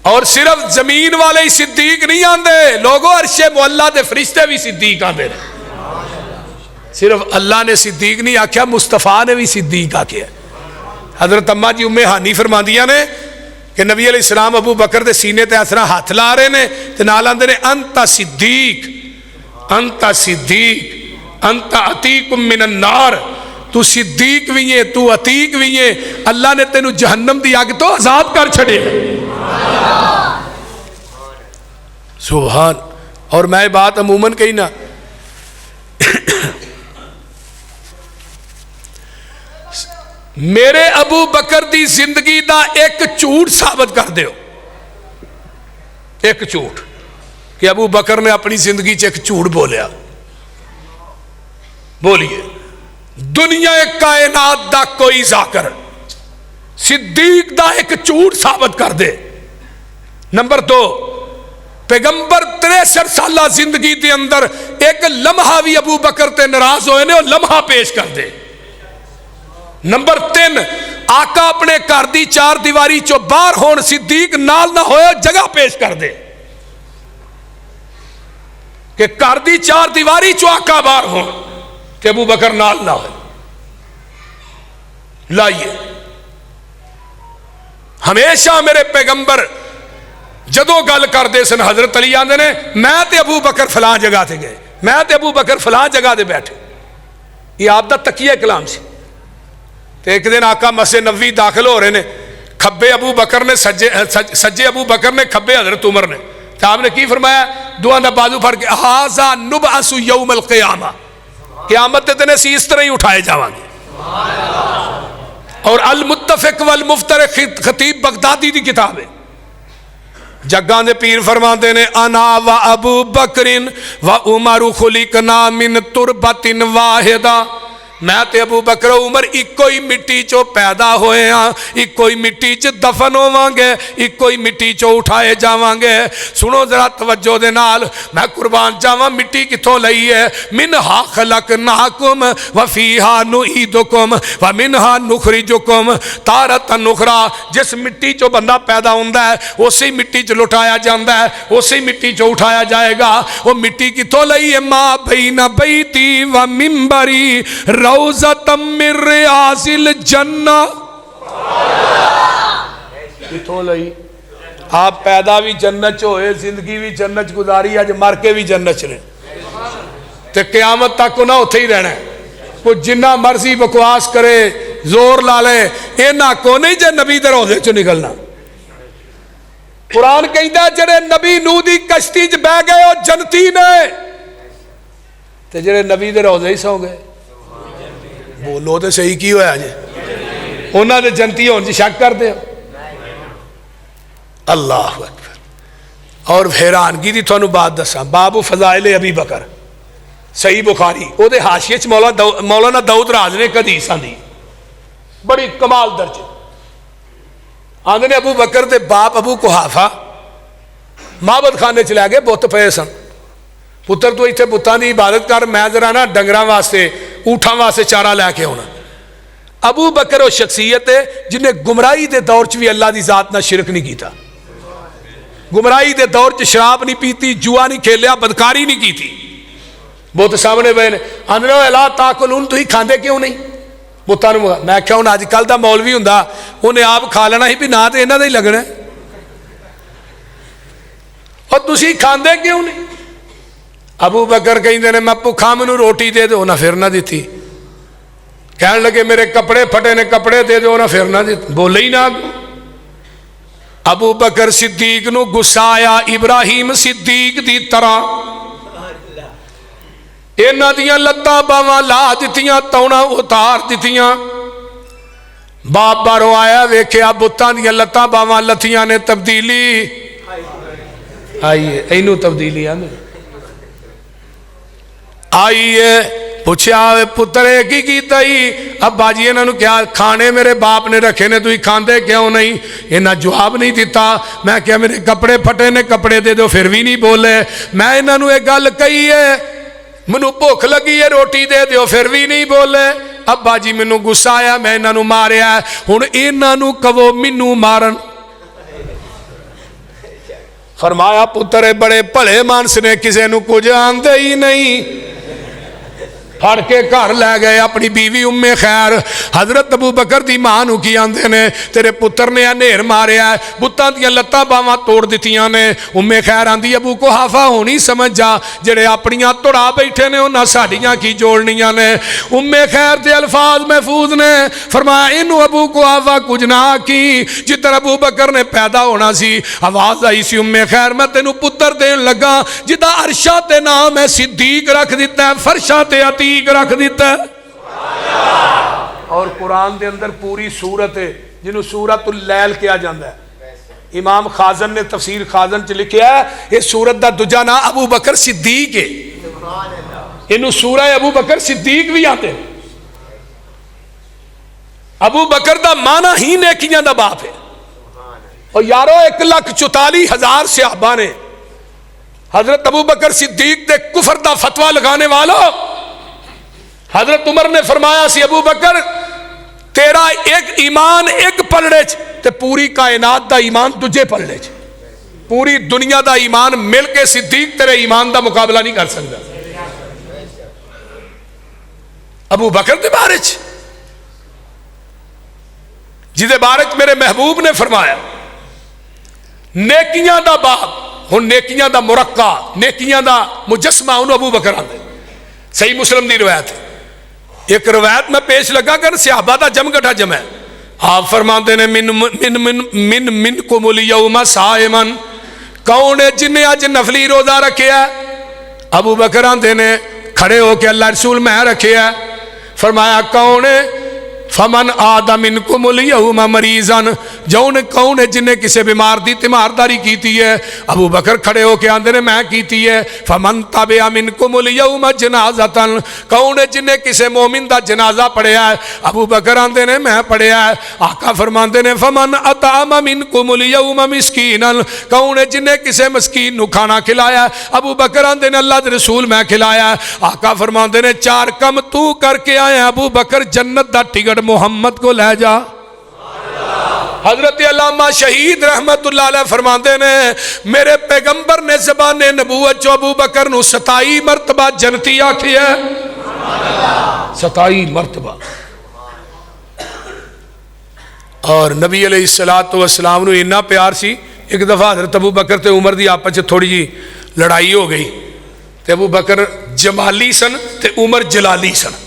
और सिर्फ जमीन वाले ही सिद्दीक नहीं आते लोगों, अर्शे मुअल्ला दे फरिश्ते भी सिद्दीक आते हैं। सिर्फ अल्लाह ने सिद्दीक नहीं आख्या, मुस्तफा ने भी सिद्दीक आख्या। हजरत अम्मा जी उम्मे हानी फरमांदियां ने कि नबी अलैहिस्सलाम अबू बकर के सीने ते असरा हाथ ला रहे ने ते नाल आंदे ने अंता सिद्दीक, अंता सिद्दीक, अंता अतीकुम मिनन नार। तू सिद्दीक भी है, तू अतीक भी है। अल्लाह ने तेनू जहन्नम दी आग तो आजाद कर छड़े। सुभान। और मैं बात अमूमन कही ना, मेरे अबू बकर दी जिंदगी दा एक झूठ साबित कर दो, एक झूठ कि अबू बकर ने अपनी जिंदगी च एक झूठ बोलिया। बोलिए, दुनिया कायनात दा कोई जाकर सिद्दीक दा एक झूठ साबित कर दे। नंबर 2, पैगंबर 63 साल जिंदगी के अंदर एक लम्हा भी अबू बकर ते नाराज होए ने, लम्हा पेश कर दे। नंबर 3, आका अपने घर की 4 दीवारी चो बाहर होने सिद्दीक नाल ना होए, जगह पेश कर दे कि घर की 4 दीवारी चो आका बाहर हो कि अबू बकर नाल ना हो। लाइए, हमेशा मेरे पैगंबर जदों गल करते सन, हजरत अली आंदे ने मैं ते अबू बकर फलां जगह से गए, मैं ते अबू बकर फलां जगह से बैठे। ये आपका तकिया कलाम सी। तो एक दिन आका मस्जिद नबवी दाखिल हो रहे ने, खब्बे अबू बकर ने, सज्जे अबू बकर ने, खब्बे हजरत उमर ने। तो आपने की फरमाया, दुआ का बाजू फड़ के, हाजा नुबअसु यौमल क़ियामा, क़यामत के दिन असीं इस तरह ही उठाए जावांगे। और अल मुत्तफ़िक़ वल मुफ़्तरिक़ खतीब बगदादी की किताब है। जग्गां दे पीर फरमाते ने, अना व अबू बकरिन व उमर खुलिकना मिन तुरबतिन वाहिदा। मैं ते अबू बकर उमर इको ही मिट्टी चो पैदा होए हाँ, इको ही मिट्टी च दफन होवांगे, इको ही मिट्टी चो उठाए जावांगे। सुनो जरा तवज्जो दे नाल, मैं कुर्बान जावा मिट्टी किथों लई है। मिनहा खलकनाकुम व फीहा नुईदुकुम व मिनहा नुखरिजुकुम तारतन उखरा। जिस मिट्टी चो बंदा पैदा होंदा है उसी मिट्टी च लुटाया जाता है, उसी मिट्टी चो उठाया जाएगा। वो मिट्टी किथों लई है? माँ बैना बैती व मिंबरी रौज़तम मिन रियाज़िल जन्ना। किथों लई? आप पैदा भी जन्नत होए, जिंदगी भी जन्नत गुजारी, अज मर के भी जन्नत ने, ते क़यामत तक ना उत्थे ही रहना। कोई जिन्ना मर्जी बकवास करे, जोर ला ले, इन्हां को नहीं जे नबी दे रोज़े चो निकलना। कुरान कहता जेड़े नबी नूह दी कश्ती च बह गए वो जन्नती ने, ते जेड़े नबी दे रोज़े ही सौ गए। बोलो तो सही की होया जे, उन्हां दे जन्नती होने च शक करते हो? अल्लाह अकबर। और हैरानगी की तुहानू बात दसा, बाबू फज़ाइल अबी बकर, सही बुखारी, ਉਹਦੇ हाशिए च मौलाना दाऊद राज ने एक हदीस आंदी बड़ी कमाल दर्ज। आंदे ने अबू बकर दे बाप अबू कुहाफा माबद खाने च लै गए, बुत पे सन। पुत्र तू इत्थे बुतां दी इबादत कर, मैं जरा ना डंगरां वास्ते ऊठां वास्ते चारा लैके आउणा। अबू बकर वो शख्सियत है जिन्हें गुमराही के दौर च भी अल्लाह की जात नाल शिरक नहीं किया, गुमराही के दौर च शराब नहीं पीती, जुआ नहीं खेलिया, बदकारी नहीं की थी। बुत सामने पे ने, आंदे अला ताकुलून, तुसीं खांदे क्यों नहीं बुतां नूं? मैं क्या हुण अजकल दा मौलवी हुंदा उन्हें आप खा लेना ही भी ना तो इन्हां दा ही लगना, और तुसीं खांदे क्यों नहीं? अबू बकर कहंदे ने मैं भुखा, मैनूं रोटी दे दो, उन्हें फिर ना दी। कहन लगे मेरे कपड़े फटे ने, कपड़े दे दो, उन्हें फिर ना दी, बोले ही ना। अबू बकर सिद्दीक नूं गुस्सा आया, इब्राहिम सिद्दीक दी तरह इन्हां दियां लत्तां बावां ला दित्तियां, तौणा उतार दित्तियां। बाप बाहरों आया, वेख्या बुतां दियां लत्तां बावां लत्थियां ने, तब्दीली आई है। इनू तब्दीली आंदे आई है। पूछया पुत्र की कीता ही? अब्बा जी इन्होंने क्या खाने मेरे बाप ने रखे ने, तुसीं खांदे क्यों नहीं? इन्हें जवाब नहीं दिता। मैं क्या मेरे कपड़े फटे ने, कपड़े दे दो, फिर भी नहीं बोले। मैं इन्होंने एक गल कही है, मैनू भुख लगी है, रोटी दे दो, फिर भी नहीं बोले। अब्बा जी मैनू गुस्सा आया, मैं इन्हों मारिया, हुण इन्हों कहो मैनू मारन। फरमाया पुत्र बड़े भले मानस ने, किसी नूं कुछ आंदे ही नहीं। फड़ के घर लै गए अपनी बीवी उम्मे खैर। हजरत अबू बकर दी मां नूं की आंदे ने, तेरे पुत्र ने नेर मारिया, बुत्तां दियां लत्तां बावां तोड़ दित्तियां ने। उम्मे खैर आंदी अबू कुहाफा होनी समझ जा, जेड़े अपनियां तुड़ा बैठे ने उन्हां साडियां की जोड़नियां ने। उम्मे खैर दे अल्फाज महफूज ने, फरमाया इनू अबू कुहाफा कुछ ना आखी। जिधर अबू बकर ने पैदा होना सी आवाज आई सी, उम्मे खैर मैं तेनू पुत्र देन लगा जिदा अरशा ते नाम है सिद्दीक रख दिता है, फरशा ते अतीक रख दिता है। और कुरान दे अंदर पूरी सूरत है जिन्हों सूरतुल लैल कहा जाता है। इमाम खाजन ने तफसीर खाजन च लिखा है इस सूरत का दूजा नाम अबू बकर सिद्दीक है। इनू सूरह अबू बकर सिद्दीक भी आते। अबू बकर का माना ही नेकियां दा बाप है। और यारो 1,44,000 सहाबा ने हजरत अबू बकर सिद्दीक दे कुफर दा फतवा लगाने वाला। हजरत उमर ने फरमाया सी अबू बकर तेरा एक ईमान एक पलड़े च ते पूरी कायनात दा ईमान दूजे पलड़े च। पूरी दुनिया दा ईमान मिल के सिद्दीक तेरे ईमान दा मुकाबला नहीं कर सकता। अबू बकर दे बारे च जिदे बारे च मेरे महबूब ने फरमाया नेकियां दा बाप, हुण नेकियां दा मुरक्का, नेकियां दा मुजस्मा उन्होंने अबू बकर आंदे। सही मुस्लिम दी रवायत है। एक रवायत में पेश लगा कर सहाबा दा जमगठा जम है। आप फरमाते ने मिन मिन मिन मिन मिन को मुलियौमा साइमन, कौन है जिन्हें अज नफली रोजा रखे है? अबू बकर आंदे ने खड़े होके अल्लाह रसूल मैं रखे है। फरमाया कौन है? फमन आदा मिन को मुलियौमा मरीजन, जौन कौन है जिन्हें किसी बीमार की तिमारदारी की है? अबू बकर खड़े होके आंदे ने मैं की है। फमन तबिया मिन को मुलियौमा जनाजतन, कौन है जिन्हें किसी मोमिन का जनाजा पढ़िया है? अबू बकर आंदे ने मैं पढ़िया है। आका फरमाते ने फमन अतामा मिन को मुलियौमा मिस्कीनन, कौन है जिन्हें किसी मस्कीन को खाना खिलाया? अबू बकर आंदे ने अल्लाह के रसूल मैं खिलाया। आका फरमाते ने 4 कम तू करके आया अबू बकर, जन्नत का टिकट मोहम्मद को ले जा। हजरत अल्लामा शहीद रहमतुल्लाह अलैह फरमाते ने मेरे पैगंबर ने ज़बाने नबूवत चो अबू बकर नू 27 मरतबा जन्नती आखिया। 27 मरतबा। और नबी अलैहिस्सलातु वस्सलाम नू इन्ना प्यार सी, एक दफा हजरत अबू बकर ते उमर दी आपस च थोड़ी जी लड़ाई हो गई ते अबू बकर जमाली सन ते उमर जलाली सन।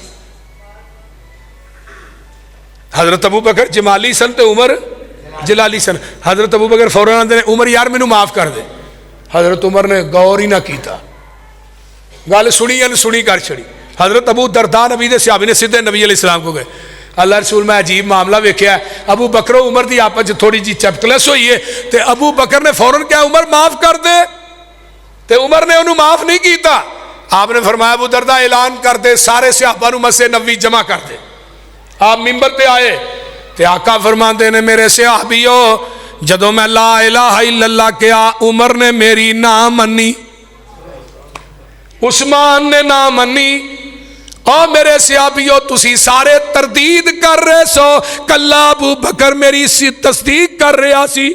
हजरत अबू बकर जमाली सन ते उमर जलाली सन। हजरत अबू बकर फौरन आंदे ने उमर यार मैनू माफ कर दे। हजरत उमर ने गौर ही ना किया, गल सुनी अनसुनी कर छड़ी। हजरत अबू दरदा नबी दे सहाबी ने सीधे नबी अलैहिस्सलाम को गए, अल्लाह रसूल मैं अजीब मामला वेख्या। अबू बकर उमर की आपस थोड़ी जी चपकलस हुई है तो अबू बकर ने फौरन क्या उमर माफ कर दे, तो उमर ने उन्होंने माफ नहीं किया। आपने फरमाया अबू दरदा ऐलान कर दे सारे सहाबा नू मस्जिद नबवी जमा कर दे। आप मिंबर पे आए तो आका फरमाते ने मेरे सहाबियो जदों मैं ला इलाहा इल्लल्लाह किया उमर ने मेरी ना मनी, उस्मान ने ना मनी। और मेरे सहाबियो तुसी सारे तरदीद कर रहे सो, कल्ला अबू बकर मेरी सी तस्दीक कर रहा सी।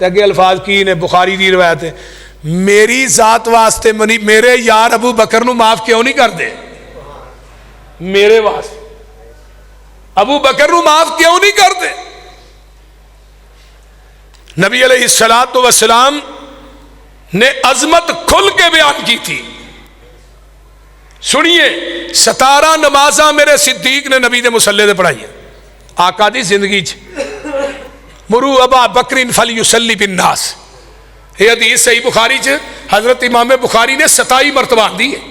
अगे अल्फाज की ने बुखारी की रवायत है, मेरी जात वास्ते मनी, मेरे यार अबू बकर नू माफ क्यों नहीं कर दे? मेरे वास्ते अबू बकर नू माफ क्यों नहीं करते? नबी अलैहिस्सलातु वस्सलाम ने अजमत खुल के बयान की थी। सुनिए 17 नमाजा मेरे सिद्दीक ने नबी दे मुसल्ले दे पढ़ाई आका दी जिंदगी च। मुरू अबा बकरिन फलयुसल्ली बिन नास, ये हदीस सही बुखारी च हजरत इमाम बुखारी ने 27 मरतबा दी है।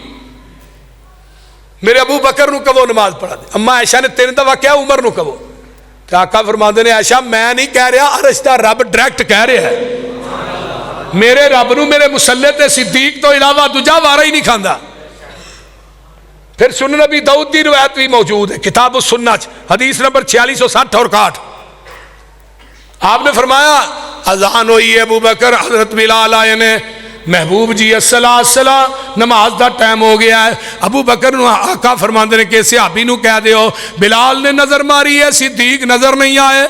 मेरे अबू बकर नू कहो नमाज पढ़ा दे। अम्मा ऐशा ने 3 दफा क्या उमर नू कहो, तो आका फरमाते ने ऐशा मैं नहीं कह रहा, अरश दा रब डायरेक्ट कह रहा है मेरे रब नू मेरे मुसल्ले ते सिद्दीक तो इलावा दूजा वारा ही नहीं खांदा। फिर सुनन नबी दाऊद की रिवायत भी मौजूद है किताब सुन्ना हदीस नंबर 4660 और 61। आपने फरमाया अजान हुई है अबू बकर, हजरत बिलाल आए ने महबूब जी अस्सला नमाज का टाइम हो गया है। अबू बकर नू आका फरमाते ने कि सहाबी नू कह दो बिलाल ने नजर मारी है, सिद्दीक नजर नहीं आए।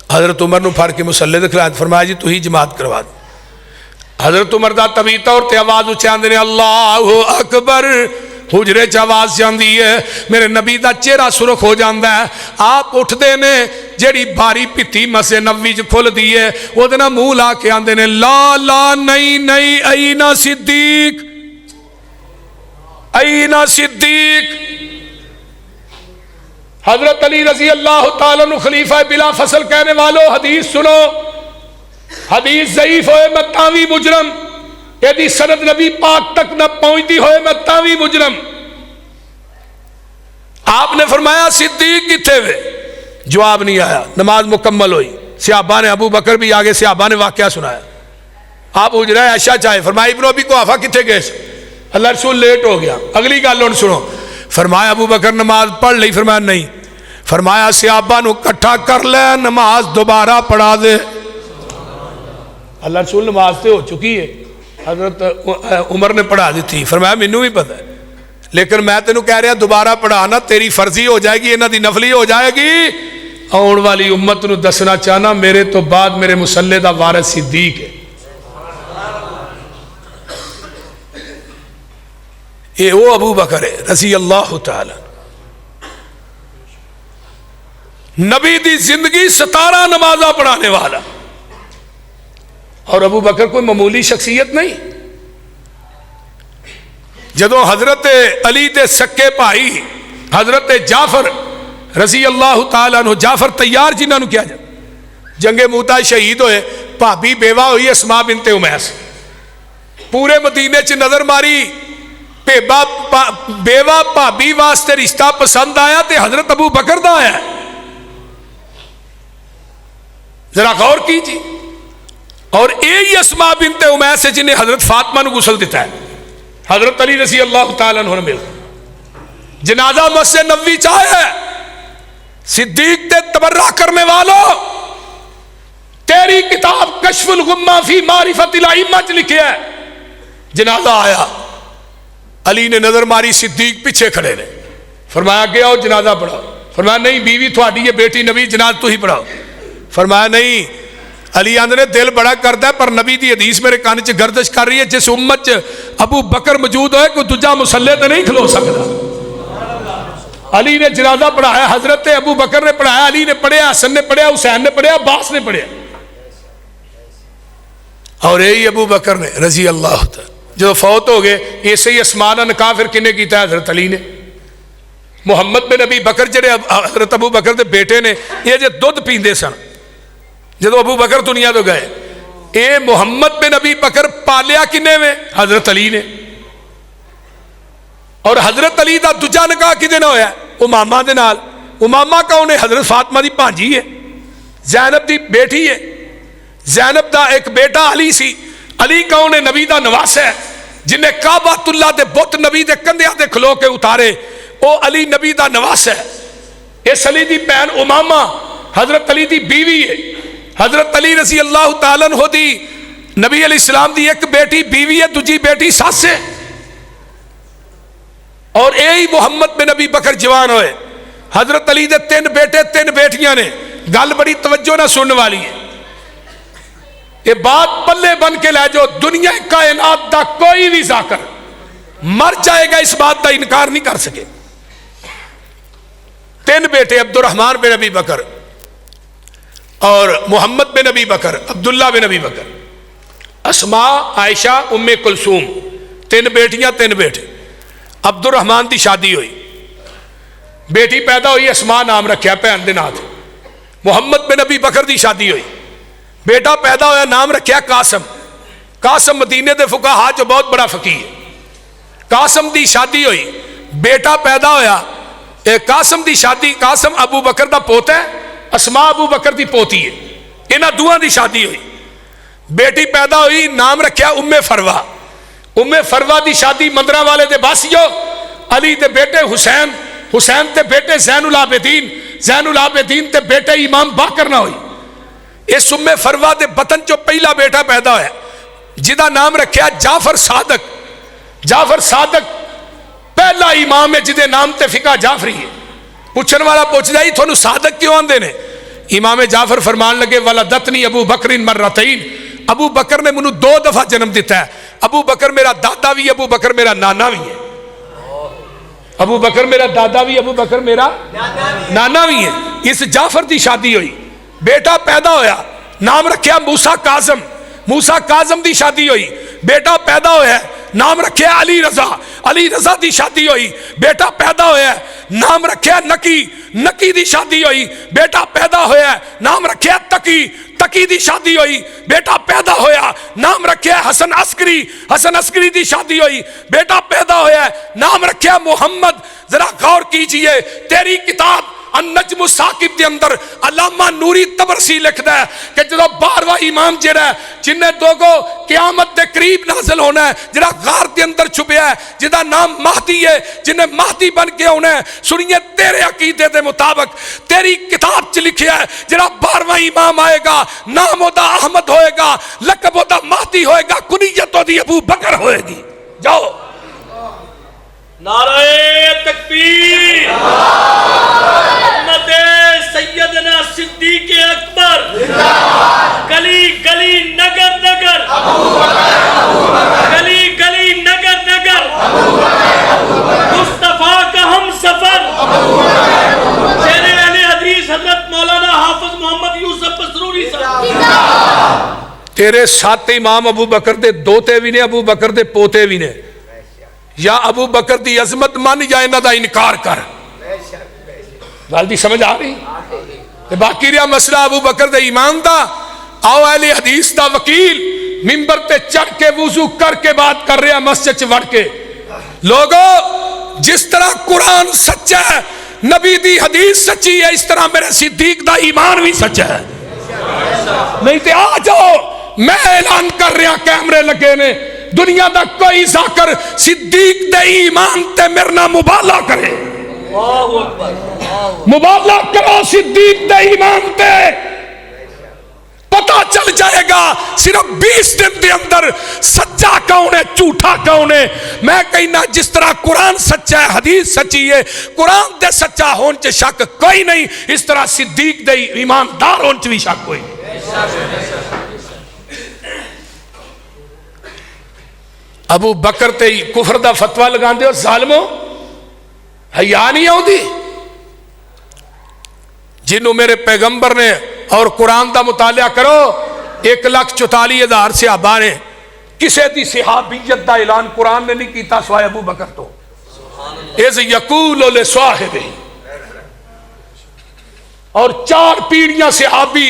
हज़रत उमर नूं फड़ के मुसल्ले ते खिलाया, फरमाया जी तुही जमात करवा दो। हज़रत उमर दा तवी तौर पर आवाज़ उच्चारते हैं अल्लाहु अकबर। हुजरे च आवाज़ जाती है, मेरे नबी का चेहरा सुरख हो जाता है। आप उठते ने, जी बारी भित्ती मस्जिद नबवी च खुलती है, वो मूँह ला के आते हैं ला ला नहीं नहीं आई ना सिद्दीक, आई ना सिद्दीक। हजरत अली रजी अल्लाह तआला अन्हु खलीफा बिला फसल कहने वालों, हदीस सुनो, हदीस ज़ईफ होए मैं तावी मुजरम, यदि सनद नबी पाक तक न पहुंचती होए मैं तावी मुजरम। आपने फरमाया सिद्दीक किथे वे? जवाब नहीं आया। नमाज मुकम्मल हुई, सहाबा ने, अबू बकर भी आगे सहाबा ने वाकया सुनाया। आप हुजरा ऐशा चाहे, फरमाया इब्न अबी कुहाफा किथे गए? अल्लाह रसूल लेट हो गया। अगली गल हुण सुनो, फरमाया अबू बकर नमाज पढ़ ली? फरमाया नहीं। फरमाया सहाबा नूं इकट्ठा कर ले, नमाज दोबारा पढ़ा दे। अल्लाह रसूल नमाज तो हो चुकी है, हजरत उमर ने पढ़ा दी थी। फरमाया मैनू भी पता है, लेकिन मैं तेनू कह रहा दोबारा पढ़ाना, तेरी फर्जी हो जाएगी, इन्हां दी नफली हो जाएगी। आने वाली उम्मत नूं दसना चाहना, मेरे तो बाद मेरे मुसल्ले दा वारिस सिद्दीक है। ये वो अबू बकर है रज़ी अल्लाह तआला। नबी दी जिंदगी 17 नमाजा पढ़ाने वाला। और अबू बकर कोई मामूली शख्सियत नहीं। जदों हजरत अली दे सक्के भाई हजरत जाफर रज़ी अल्लाह तआला अन्हु, जाफर तैयार जिन्होंने क्या जाए, जंगे मूता शहीद होए, भाभी बेवा हुई अस्मा बिनते उमैस। पूरे मदीने च नजर मारी, बेवा भाभी वास्ते रिश्ता पसंद आया तो हजरत अबू बकर दा आया। जरा गौर कीजिए। और यही अस्मा बिनते उमैस है जिन्हें हजरत फातिमा को गुसल दिता है। हजरत अली रज़ी अल्लाह तआला अन्हु ने मिल जनाजा मस्जिद नबवी चाहे, सिद्दीक ते तबर्रा करने वालों, तेरी किताब कश्फुल गुम्मा फी मारिफतिल अइम्मा च लिखे है। जनाजा आया, अली ने नजर मारी, सिद्दीक पीछे खड़े ने। फरमाया आगे आओ जनाजा पढ़ाओ। फरमाया नहीं, बीवी थोड़ी है, बेटी नबी, जनाजा तू ही पढ़ाओ। फरमाया नहीं। अली आंदे ने दिल बड़ा करता है, पर नबी की हदीस मेरे कान च गर्दिश कर रही है, जिस उम्मत च अबू बकर मौजूद होए कोई दूजा मुसल्ले तो नहीं खलो सकता। अली ने जनाजा पढ़ाया, हजरत अबू बकर ने पढ़ाया, अली ने पढ़िया, हसन ने पढ़िया, हुसैन ने पढ़िया, अब्बास ने पढ़िया। और यही अबू बकर ने रज़ी अल्लाह तआला जो फौत हो गए, इसे ही अस्मान निकाह फिर किने किया? हजरत अली ने। मुहम्मद बिन नबी बकर जेडे हजरत अबू बकर के बेटे ने, ये जो दुध पींदे सन जो अबू बकर दुनिया तो गए, ये मुहम्मद बिन नबी बकर पालिया किने में? हजरत अली ने। और हजरत अली का दूजा निकाह किदे नाल होया? उमामा दे नाल। उमामा कौन है? हजरत फातिमा की भांजी है, जैनब की बेटी है। जैनब का एक बेटा अली सी। अली कौन है? नबी का नवासा है, जिन्हें काबातुल्लाह दे बुत नबी के कंधियां ते खलो के उतारे, वो अली नबी का नवासा है। इस अली की भैन उमामा हजरत अली की बीवी है। हजरत अली रज़ी अल्लाह तआला अन्हु दी नबी अलैहिस्सलाम दी एक बेटी बीवी है, दूजी बेटी सस है। और यही मुहम्मद बिन नबी बकर जवान होए। हजरत अली दे 3 बेटे 3 बेटियां ने। गल बड़ी तवज्जो ना सुनने वाली है, ये बात पल्ले बन के लै जाओ। दुनिया कायनात का कोई भी जाकर मर जाएगा, इस बात का इनकार नहीं कर सके। 3 बेटे, अब्दुर्रहमान बिन नबी बकर और मोहम्मद बिन नबी बकर, अब्दुल्ला बिन नबी बकर, अस्मा, आयशा, उम्मे कुलसूम। 3 बेटियां 3 बेटे। अब्दुर्रहमान की शादी हुई, बेटी पैदा हुई, अस्मा नाम रखा भैन के नाम। मोहम्मद बिन नबी बकर की शादी हुई, बेटा पैदा होया, नाम रखा कासम। कासम मदीने के फुकाहा जो बहुत बड़ा फकीह है। कासम की शादी हुई, बेटा पैदा होया। कासम की शादी, कासम अबू बकर का पोता है, अस्मा अबू बकर की पोती है। इन्हां दुआं की शादी हुई, बेटी पैदा हुई, नाम रखा उम्मे फरवा। उम्मे फरवा की शादी मंदरा वाले दे बासियो, अली के बेटे हुसैन, हुसैन के बेटे ज़ैनुल आबिदीन, ज़ैनुल आबिदीन के बेटे इमाम बाकर ना हुई। इस उम्मे फरवा के बतन चो पहला बेटा पैदा होया, जिदा नाम रखा जाफर सादक। जाफर सादक पहला इमाम है जिदे नाम ते फिका जाफरी है। पूछने वाला पूछता जी थानू सादक क्यों आंदे ने? इमाम जाफर फरमान लगे वाला दतनी अबू बकरिन मर्रतैन, अबू बकर ने मैनू 2 दफा जन्म दिता है। अबू बकर मेरा दादा भी, अबू बकर मेरा नाना भी है। अबू बकर मेरा दादा भी, अबू बकर मेरा नाना भी है। इस जाफर की शादी हुई, बेटा पैदा होया, नाम रखा मूसा काजम। मूसा काजम की शादी हुई, बेटा पैदा होया, नाम रखा अली रजा। अली रजा की शादी हुई, बेटा पैदा होया, नाम रखा नकी। नकी की शादी हुई, बेटा पैदा होया, नाम रखा तकी। तकी की शादी हुई, बेटा पैदा होया, नाम रखा हसन अस्करी। हसन अस्करी की शादी हुई, बेटा पैदा होया, नाम रखा मोहम्मद। जरा गौर कीजिए, तेरी किताब अन्नज्म साकिब के अंदर अल्लामा नूरी तबरसी लिखता है कि जो 12वां इमाम जिहड़ा जिन्हें दोगो क़यामत के करीब नाज़िल होना है, जिहड़ा गार के अंदर छुपया है, जिहदा नाम महदी है, जिन्हें महदी बन के होना है। सुनिए, तेरे अकीदे के मुताबिक तेरी किताब च लिखा है जिहड़ा 12वां इमाम आएगा, नाम ओदा अहमद होएगा, लकब ओदा महदी होएगा, कुनियत ओदी अबू बकर होएगी। जाओ,
नारे तकबीर, सैयदना सिद्दीक अकबर, गली गली नगर नगर, गली गली नगर नगर, मुस्तफा का हम सफर, शेरे अहले हदीस हजरत मौलाना हाफिज मोहम्मद यूसुफ बसरूरी साहब।
तेरे 7 इमाम अबू बकर दे दोते भी ने, अबू बकर दे पोते भी ने। या अबू बकर की अजमत मन या इन्हां दा इनकार कर। गल दी समझ आ रही? बाकी रहा मसला अबू बकर दे ईमान दा। आओ अहले हदीस दा वकील मिंबर पे चढ़ के वुजू करके बात कर रहा मस्जिद च वड़ के। लोगो, जिस तरह कुरान सच्चा है, नबी दी हदीस सच्ची है, इस तरह मेरे सिद्दीक दा ईमान भी सच्चा है। नहीं तो आ जाओ, मैं ऐलान कर रहा, कैमरे लगे ने, दुनिया का कोई जाकर सिद्दीक दे ईमान ते मेरे नाल मुबाला करे। मुबाला करो सिद्दीक दे ईमान ते, पता चल जाएगा सिर्फ 20 दिन के अंदर सच्चा कौन है, झूठा कौन है। मैं कहना, जिस तरह कुरान सच्चा है, हदीस सच्ची है, कुरान दे सच्चा होने च शक कोई नहीं, इस तरह सिद्दीक दे ईमानदार होने च भी शक कोई नहीं। अबू बकर ते कुफर दा फतवा लगांदे हो, जालिमो, हया नहीं आउंदी? जिन्हों मेरे पैगंबर ने और कुरान का मुतालिया करो, 1,44,000 सहाबा ने, किसी की सहाबियत का ऐलान कुरान ने नहीं किया सिवाय अबू बकर तो। इज़ यकूल ले साहिबी, और 4 पीढ़ियां सहाबी,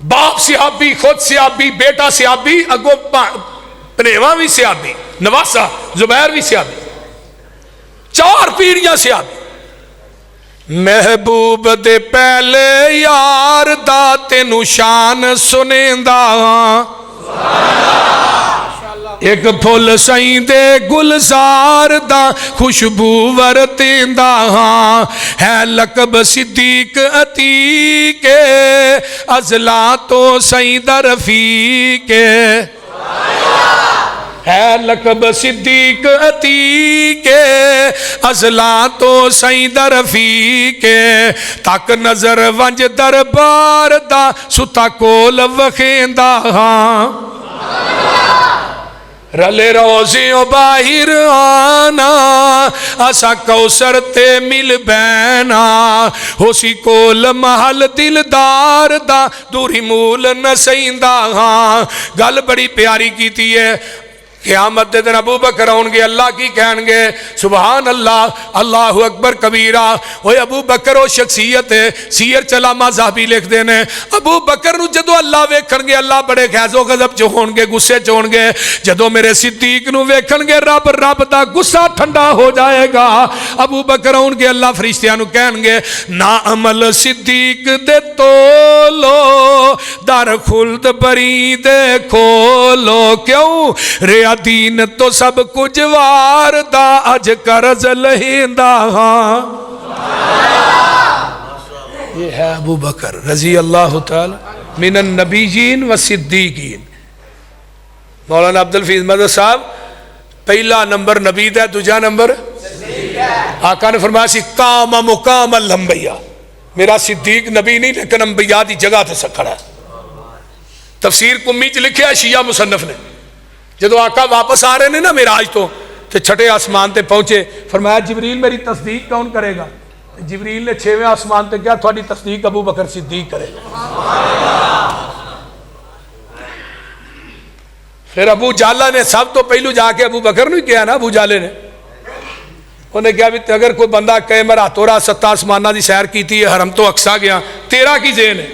बाप सहाबी, खुद सहाबी, बेटा सहाबी, अगो पनेवा भी सहाबी, नवासा जुबैर भी सहाबी, 4 पीढ़ियां सहाबी। महबूब दे पहले यार दा तेनू शान सुनेंदा, एक फुल सई दे गुलजार दा खुशबू वरतेंदा है, लकब सिद्दीक अतीके अजला तो सई दरफीके है, लकब सिद्दीक अतीके अजला तो सई दरफीके, तक नजर वंज दरबार दा सुता कोल वखेंदा रले रोज़ियों बाहिर आना, असा कौसर ते मिल बैना, होसी कोल महल दिलदार दा दूरी मूल न सईंदा। गल बड़ी प्यारी कीती है। क़यामत दे दिन अबू बकर आउणगे, अल्लाह की कहणगे, सुभान अल्लाह, अल्लाहु अकबर कबीरा। ओए अबू बकर वो शख्सियत है, सीयर चलामा ज़ाहबी लिखते हैं, अबू बकर नूं जदों अल्लाह वेखणगे, अल्लाह बड़े खैज़ो गज़ब च होणगे, गुस्से च होणगे। जदों मेरे सिद्दीक नूं वेखणगे, रब दा गुस्सा ठंडा हो जाएगा। अबू बकर आउणगे, अल्लाह फरिश्तियां नूं कहणगे, ना अमल सिद्दीक दे तोलो, दर खुल्द बरी दे खोलो, क्यों रे दीन तो सब कुछ वार दा अज करज लहिंदा। ये है अबू बकर रजी अल्लाह तआला मिनन नबीयीन व सिद्दीकीन। मौलाना अब्दुल हफीज मदद साहब, पहला नंबर नबी दा, दूजा नंबर आका ने फरमाया सी काम मुकाम लंबैया, मेरा सिद्दीक नबी नहीं लेकिन अंबिया की जगह से खड़ा है। तफसीर कुम्मी च लिखा शिया मुसन्नफ ने, जो आका वापस आ रहे ने ना मेराज तो छठे आसमान ते पहुंचे, फरमाया जिबरील मेरी तस्दीक कौन करेगा? जिबरील ने 6वें आसमान ते क्या थोड़ी तस्दीक अबू बकर सिद्दीक करेगा। फिर अबू जाला ने सब तो पहलू जाके अबू बकर नहीं किया ना, अबू जाले ने उन्हें क्या भी अगर कोई बंदा कहे मैं रातों रात 7 आसमाना की सैर की है, हरम तो अक्सा गया, तेरा की जेन है?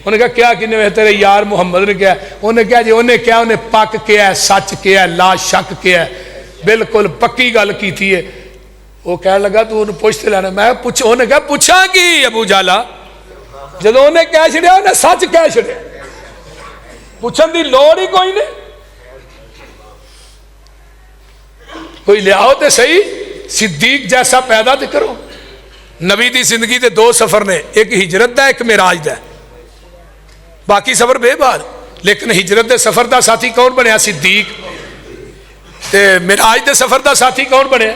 उन्हें कहा क्या कि तेरे यार मुहम्मद ने क्या? उन्हें क्या जी? उन्हें क्या? उन्हें पक क्या है, सच क्या है, ला शक क्या है, बिल्कुल पक्की गल की है। वो कह लगा तू उन्हें पूछते लेना। मैं पूछ, उन्हें क्या पूछा कि अबू जाला जो उन्हें कह छड़िया उन्हें सच कह छड़िया, पूछन की लोड़ ही कोई नहीं। कोई लियाओ तो सही सिद्दीक जैसा पैदा तो करो। नबी की जिंदगी के 2 सफर ने, एक हिजरत का एक मेराज का, बाकी सफर बेबाद। लेकिन हिजरत के सफर का साथी कौन बनया? सिद्दीक। ते मेराज के सफर का साथी कौन बनया?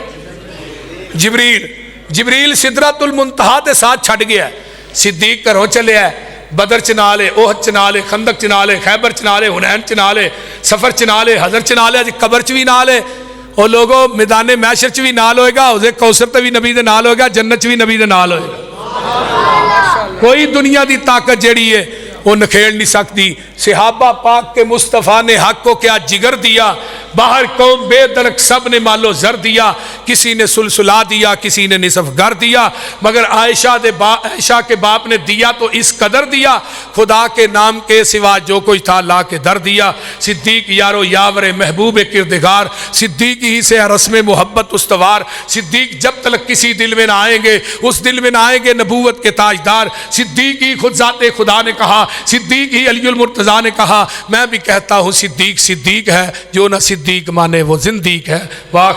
जिबरील। जिबरील सिदरतुल मुंतहा के साथ छड़ गया, सिद्दीक घरों चलिया, बदर च नाल है, ओहद च नाल है, खंदक च नाल है, खैबर च नाल है, हुनैन च नाल है, सफर च नाल है, हजर च नाल है, कबर च भी नाल है, और लोगों मैदान मैशर च भी नाल होएगा, हौज़े कौसर ते भी नबी दे नाल होएगा, जन्नत च भी नबी दे नाल होएगा। कोई दुनिया की ताकत जड़ी है वो नखेड़ नहीं सकती। सहाबा पाक के मुस्तफ़ा ने हक को क्या जिगर दिया, बाहर कौम बेदरक सब ने मालो जर दिया, किसी ने सुलसुला दिया, किसी ने निसफ गर दिया, मगर आयशा के बाप ने दिया तो इस कदर दिया, खुदा के नाम के सिवा जो कुछ था ला के दर दिया। सिद्दीक यारो यावर महबूब किरदगार, सिद्दीक ही से रस्म मोहब्बत उस्तवार। सिद्दीक जब तक किसी दिल में ना आएंगे उस दिल में ना आएंगे नबूवत के ताजदार। सिद्दीक ही खुद जाते खुदा ने कहा, सिद्दीक ही अलीउल मुर्तज़ा ने कहा, मैं भी कहता हूँ सिद्दीक सिद्दीक है, जो ना सिद्दीक माने वो जिंदीक है। वाह।